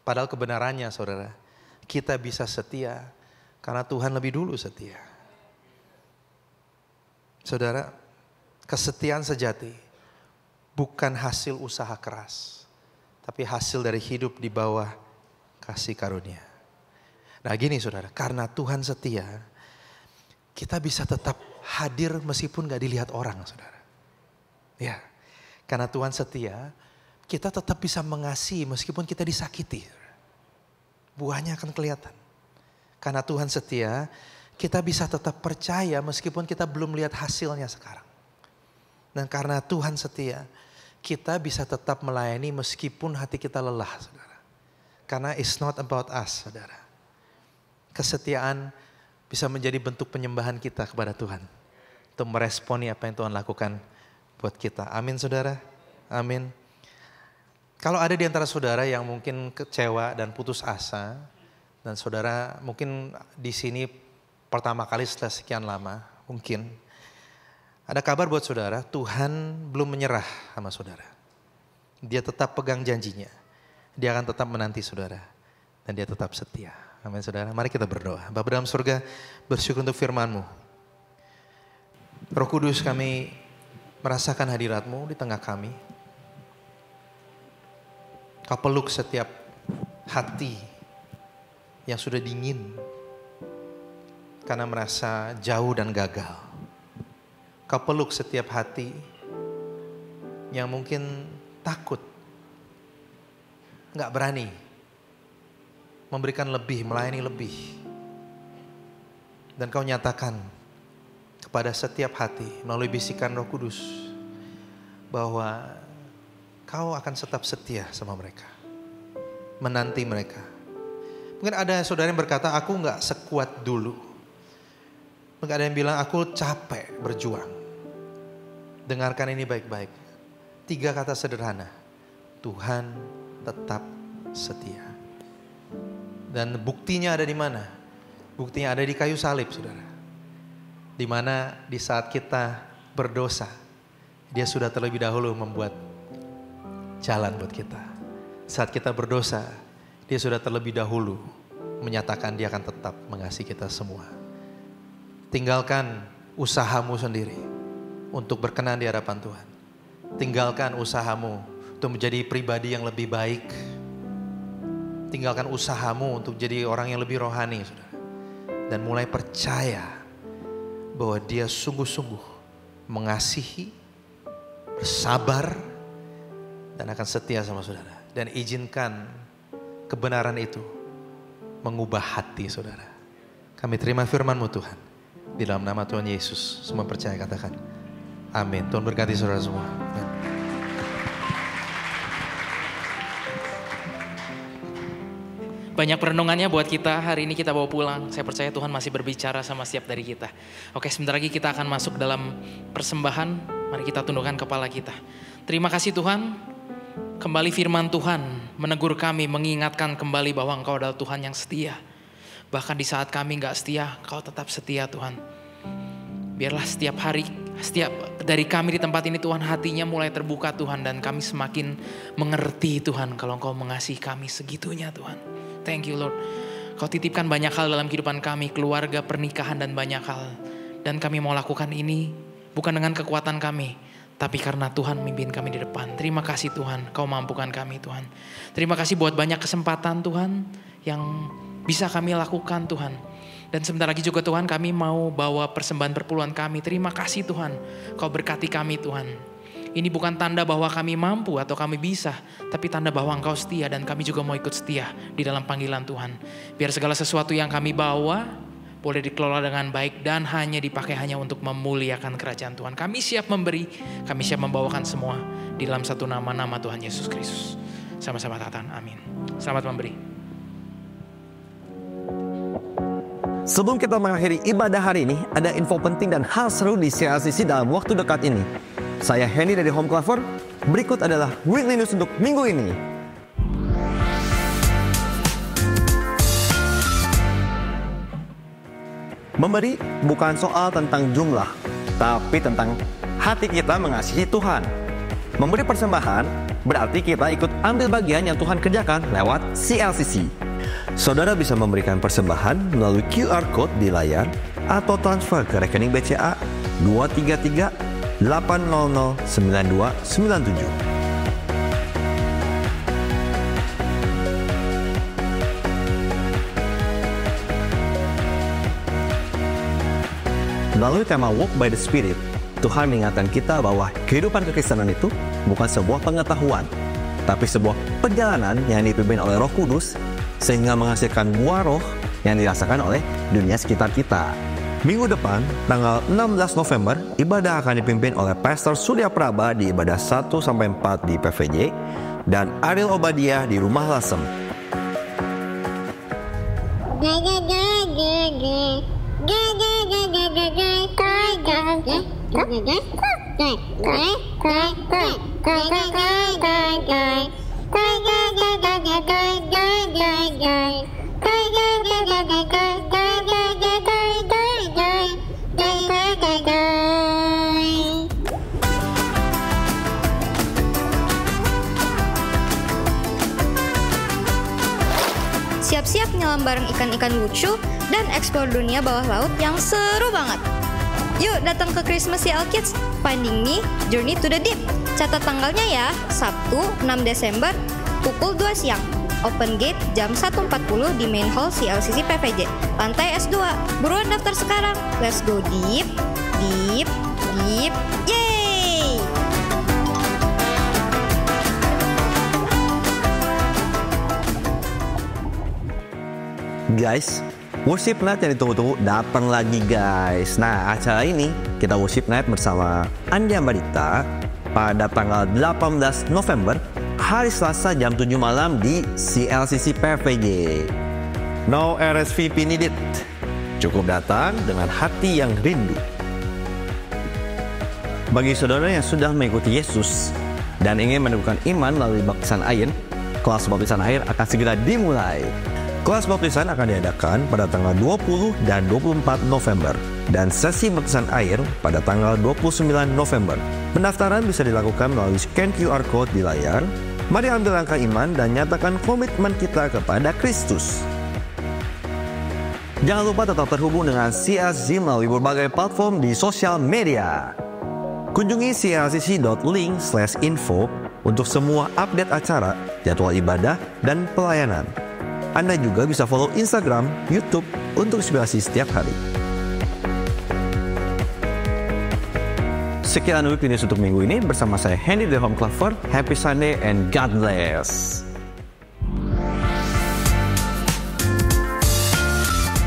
Padahal kebenarannya saudara, kita bisa setia karena Tuhan lebih dulu setia. Saudara, kesetiaan sejati bukan hasil usaha keras, tapi hasil dari hidup di bawah kasih karunia. Nah gini saudara, karena Tuhan setia, kita bisa tetap hadir meskipun gak dilihat orang saudara. Ya, karena Tuhan setia, kita tetap bisa mengasihi meskipun kita disakiti. Buahnya akan kelihatan. Karena Tuhan setia, kita bisa tetap percaya meskipun kita belum lihat hasilnya sekarang. Dan karena Tuhan setia, kita bisa tetap melayani meskipun hati kita lelah, saudara. Karena it's not about us, saudara. Kesetiaan bisa menjadi bentuk penyembahan kita kepada Tuhan. Untuk meresponi apa yang Tuhan lakukan buat kita. Amin, saudara. Amin. Kalau ada di antara saudara yang mungkin kecewa dan putus asa, dan saudara mungkin di sini pertama kali setelah sekian lama, mungkin ada kabar buat saudara, Tuhan belum menyerah sama saudara. Dia tetap pegang janjinya. Dia akan tetap menanti saudara. Dan dia tetap setia. Amin saudara. Mari kita berdoa. Bapa dalam surga, bersyukur untuk firman-Mu. Roh Kudus, kami merasakan hadirat-Mu di tengah kami. Kau peluk setiap hati yang sudah dingin karena merasa jauh dan gagal. Kau peluk setiap hati yang mungkin takut, gak berani memberikan lebih, melayani lebih. Dan kau nyatakan kepada setiap hati melalui bisikan Roh Kudus bahwa kau akan tetap setia sama mereka, menanti mereka. Mungkin ada saudara yang berkata, aku gak sekuat dulu. Mungkin ada yang bilang, aku capek berjuang. Dengarkan ini baik-baik. 3 kata sederhana. Tuhan tetap setia. Dan buktinya ada di mana? Buktinya ada di kayu salib, saudara. Di mana di saat kita berdosa, Dia sudah terlebih dahulu membuat jalan buat kita. Saat kita berdosa, Dia sudah terlebih dahulu menyatakan Dia akan tetap mengasihi kita semua. Tinggalkan usahamu sendiri untuk berkenan di hadapan Tuhan. Tinggalkan usahamu untuk menjadi pribadi yang lebih baik. Tinggalkan usahamu untuk jadi orang yang lebih rohani, saudara. Dan mulai percaya bahwa Dia sungguh-sungguh mengasihi, bersabar, dan akan setia sama saudara. Dan izinkan kebenaran itu mengubah hati saudara. Kami terima firman-Mu Tuhan. Di dalam nama Tuhan Yesus, semua percaya katakan amin. Tuhan berkati saudara semua. Amin. Banyak perenungannya buat kita, hari ini kita bawa pulang. Saya percaya Tuhan masih berbicara sama setiap dari kita. Oke, sebentar lagi kita akan masuk dalam persembahan. Mari kita tundukkan kepala kita. Terima kasih Tuhan, kembali firman Tuhan menegur kami, mengingatkan kembali bahwa Engkau adalah Tuhan yang setia. Bahkan di saat kami gak setia, Kau tetap setia Tuhan. Biarlah setiap hari Setiap dari kami di tempat ini Tuhan, hatinya mulai terbuka Tuhan. Dan kami semakin mengerti Tuhan, kalau Engkau mengasihi kami segitunya Tuhan. Thank you Lord. Kau titipkan banyak hal dalam kehidupan kami, keluarga, pernikahan dan banyak hal. Dan kami mau lakukan ini bukan dengan kekuatan kami, tapi karena Tuhan memimpin kami di depan. Terima kasih Tuhan, Kau mampukan kami Tuhan. Terima kasih buat banyak kesempatan Tuhan yang bisa kami lakukan Tuhan. Dan sebentar lagi juga Tuhan, kami mau bawa persembahan perpuluhan kami. Terima kasih Tuhan, Kau berkati kami Tuhan. Ini bukan tanda bahwa kami mampu atau kami bisa, tapi tanda bahwa Engkau setia dan kami juga mau ikut setia di dalam panggilan Tuhan. Biar segala sesuatu yang kami bawa boleh dikelola dengan baik dan hanya dipakai hanya untuk memuliakan kerajaan Tuhan. Kami siap memberi, kami siap membawakan semua di dalam satu nama Tuhan Yesus Kristus. Sama-sama katakan amin. Selamat memberi. Sebelum kita mengakhiri ibadah hari ini, ada info penting dan hal seru di CLCC dalam waktu dekat ini. Saya Hendy dari Home Clover. Berikut adalah weekly news untuk minggu ini. Memberi bukan soal tentang jumlah, tapi tentang hati kita mengasihi Tuhan. Memberi persembahan berarti kita ikut ambil bagian yang Tuhan kerjakan lewat CLCC. Saudara bisa memberikan persembahan melalui QR Code di layar atau transfer ke rekening BCA 233 800 9297. Melalui tema Walk by the Spirit, Tuhan mengingatkan kita bahwa kehidupan kekristenan itu bukan sebuah pengetahuan, tapi sebuah perjalanan yang dipimpin oleh Roh Kudus sehingga menghasilkan buah roh yang dirasakan oleh dunia sekitar kita. Minggu depan, tanggal 16 November, ibadah akan dipimpin oleh Pastor Surya Praba di ibadah 1-4 di PVJ dan Ariel Obadiah di Rumah Lasem. Siap-siap nyelam bareng ikan-ikan lucu dan eksplor dunia bawah laut yang seru banget. Yuk datang ke Christmas CL Kids, Finding Me, Journey to the Deep. Catat tanggalnya ya, Sabtu 6 Desember pukul 2 siang. Open gate jam 1.40 di main hall CLCC PVJ, lantai S2. Buruan daftar sekarang. Let's go deep, deep, deep. Yeay! Guys, worship night yang ditunggu-tunggu datang lagi guys. Nah, acara ini kita worship night bersama Andi Ambarita pada tanggal 18 November, hari Selasa jam 7 malam di CLCC PVJ. No RSVP needed. Cukup datang dengan hati yang rindu. Bagi saudara yang sudah mengikuti Yesus dan ingin meneguhkan iman melalui baptisan air, kelas baptisan air akan segera dimulai. Kelas baptisan akan diadakan pada tanggal 20 dan 24 November dan sesi baptisan air pada tanggal 29 November. Pendaftaran bisa dilakukan melalui scan QR Code di layar. Mari ambil langkah iman dan nyatakan komitmen kita kepada Kristus. Jangan lupa tetap terhubung dengan CLCC melalui berbagai platform di sosial media. Kunjungi clcc.link/info untuk semua update acara, jadwal ibadah, dan pelayanan. Anda juga bisa follow Instagram, YouTube untuk inspirasi setiap hari. Sekian weekly news untuk minggu ini bersama saya Hendy dari Home Clover. Happy Sunday and God bless.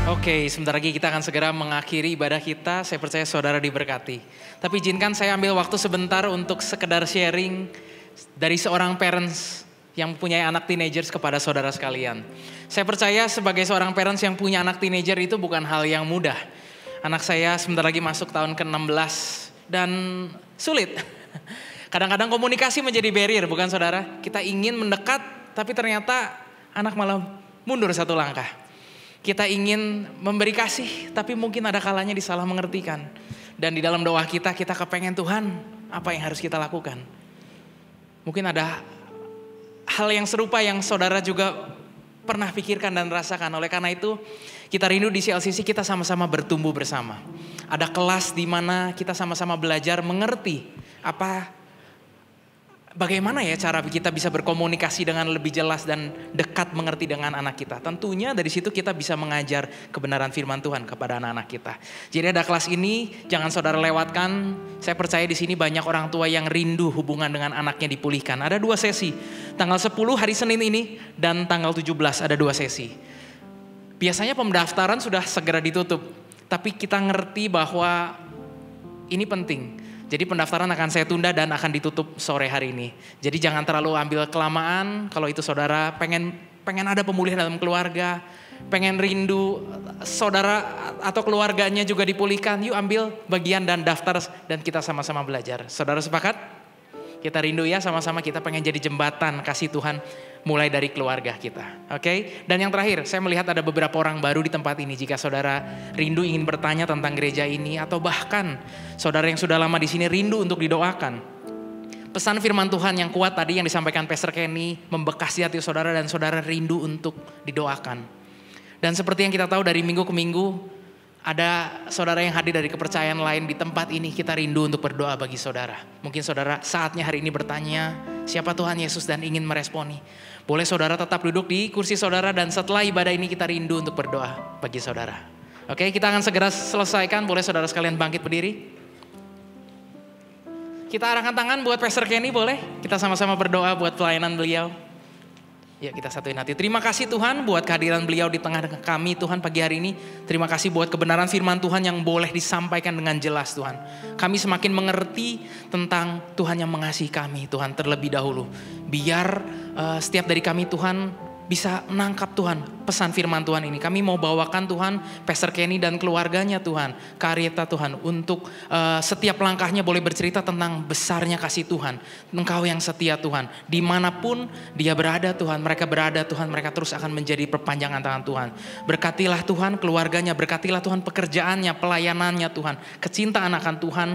Oke, sebentar lagi kita akan segera mengakhiri ibadah kita. Saya percaya saudara diberkati. Tapi izinkan saya ambil waktu sebentar untuk sekedar sharing dari seorang parents yang mempunyai anak teenagers kepada saudara sekalian. Saya percaya sebagai seorang parents yang punya anak teenager itu bukan hal yang mudah. Anak saya sebentar lagi masuk tahun ke-16 dan sulit. Kadang-kadang komunikasi menjadi barrier, bukan saudara? Kita ingin mendekat tapi ternyata anak malah mundur satu langkah. Kita ingin memberi kasih tapi mungkin ada kalanya disalah mengertikan. Dan di dalam doa kita kepengen Tuhan apa yang harus kita lakukan. Mungkin ada hal yang serupa yang saudara juga pernah pikirkan dan rasakan. Oleh karena itu kita rindu di CLCC kita sama-sama bertumbuh bersama. Ada kelas di mana kita sama-sama belajar mengerti bagaimana ya cara kita bisa berkomunikasi dengan lebih jelas dan dekat mengerti dengan anak kita. Tentunya dari situ kita bisa mengajar kebenaran firman Tuhan kepada anak-anak kita. Jadi ada kelas ini, jangan saudara lewatkan. Saya percaya di sini banyak orang tua yang rindu hubungan dengan anaknya dipulihkan. Ada 2 sesi, tanggal 10 hari Senin ini dan tanggal 17 ada 2 sesi. Biasanya pendaftaran sudah segera ditutup, tapi kita ngerti bahwa ini penting. Jadi pendaftaran akan saya tunda dan akan ditutup sore hari ini. Jadi jangan terlalu ambil kelamaan. Kalau itu saudara pengen ada pemulihan dalam keluarga, pengen rindu saudara atau keluarganya juga dipulihkan, yuk ambil bagian dan daftar dan kita sama-sama belajar. Saudara sepakat? Kita rindu ya sama-sama, kita pengen jadi jembatan kasih Tuhan mulai dari keluarga kita. Oke? Dan yang terakhir, saya melihat ada beberapa orang baru di tempat ini. Jika saudara rindu ingin bertanya tentang gereja ini atau bahkan saudara yang sudah lama di sini rindu untuk didoakan. Pesan firman Tuhan yang kuat tadi yang disampaikan Pastor Kenny membekas di hati saudara dan saudara rindu untuk didoakan. Dan seperti yang kita tahu dari minggu ke minggu, ada saudara yang hadir dari kepercayaan lain di tempat ini, kita rindu untuk berdoa bagi saudara. Mungkin saudara saatnya hari ini bertanya, siapa Tuhan Yesus dan ingin meresponi. Boleh saudara tetap duduk di kursi saudara dan setelah ibadah ini kita rindu untuk berdoa bagi saudara. Oke, kita akan segera selesaikan, boleh saudara sekalian bangkit berdiri. Kita arahkan tangan buat Pastor Kenny, boleh? Kita sama-sama berdoa buat pelayanan beliau. Ya, kita satuin hati. Terima kasih Tuhan buat kehadiran beliau di tengah kami Tuhan pagi hari ini. Terima kasih buat kebenaran firman Tuhan yang boleh disampaikan dengan jelas Tuhan. Kami semakin mengerti tentang Tuhan yang mengasihi kami Tuhan terlebih dahulu. Biar setiap dari kami Tuhan bisa menangkap Tuhan pesan firman Tuhan ini. Kami mau bawakan Tuhan Pastor Kenny dan keluarganya Tuhan, Karyata Tuhan untuk setiap langkahnya boleh bercerita tentang besarnya kasih Tuhan. Engkau yang setia Tuhan, dimanapun dia berada Tuhan, mereka berada Tuhan, mereka terus akan menjadi perpanjangan tangan Tuhan. Berkatilah Tuhan keluarganya, berkatilah Tuhan pekerjaannya, pelayanannya Tuhan, kecintaan akan Tuhan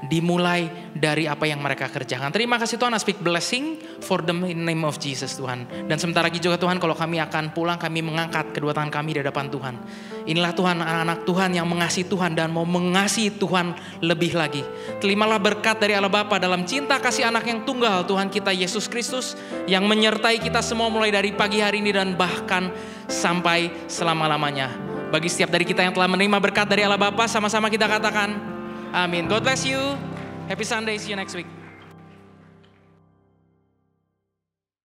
dimulai dari apa yang mereka kerjakan. Terima kasih Tuhan, I speak blessing for them in the name of Jesus Tuhan. Dan sebentar lagi juga Tuhan, kalau kami akan pulang, kami mengangkat kedua tangan kami di hadapan Tuhan. Inilah Tuhan, anak-anak Tuhan yang mengasihi Tuhan dan mau mengasihi Tuhan lebih lagi. Terimalah berkat dari Allah Bapa dalam cinta kasih anak yang tunggal Tuhan kita Yesus Kristus yang menyertai kita semua mulai dari pagi hari ini dan bahkan sampai selama-lamanya. Bagi setiap dari kita yang telah menerima berkat dari Allah Bapa, sama-sama kita katakan amin. God bless you. Happy Sunday. See you next week.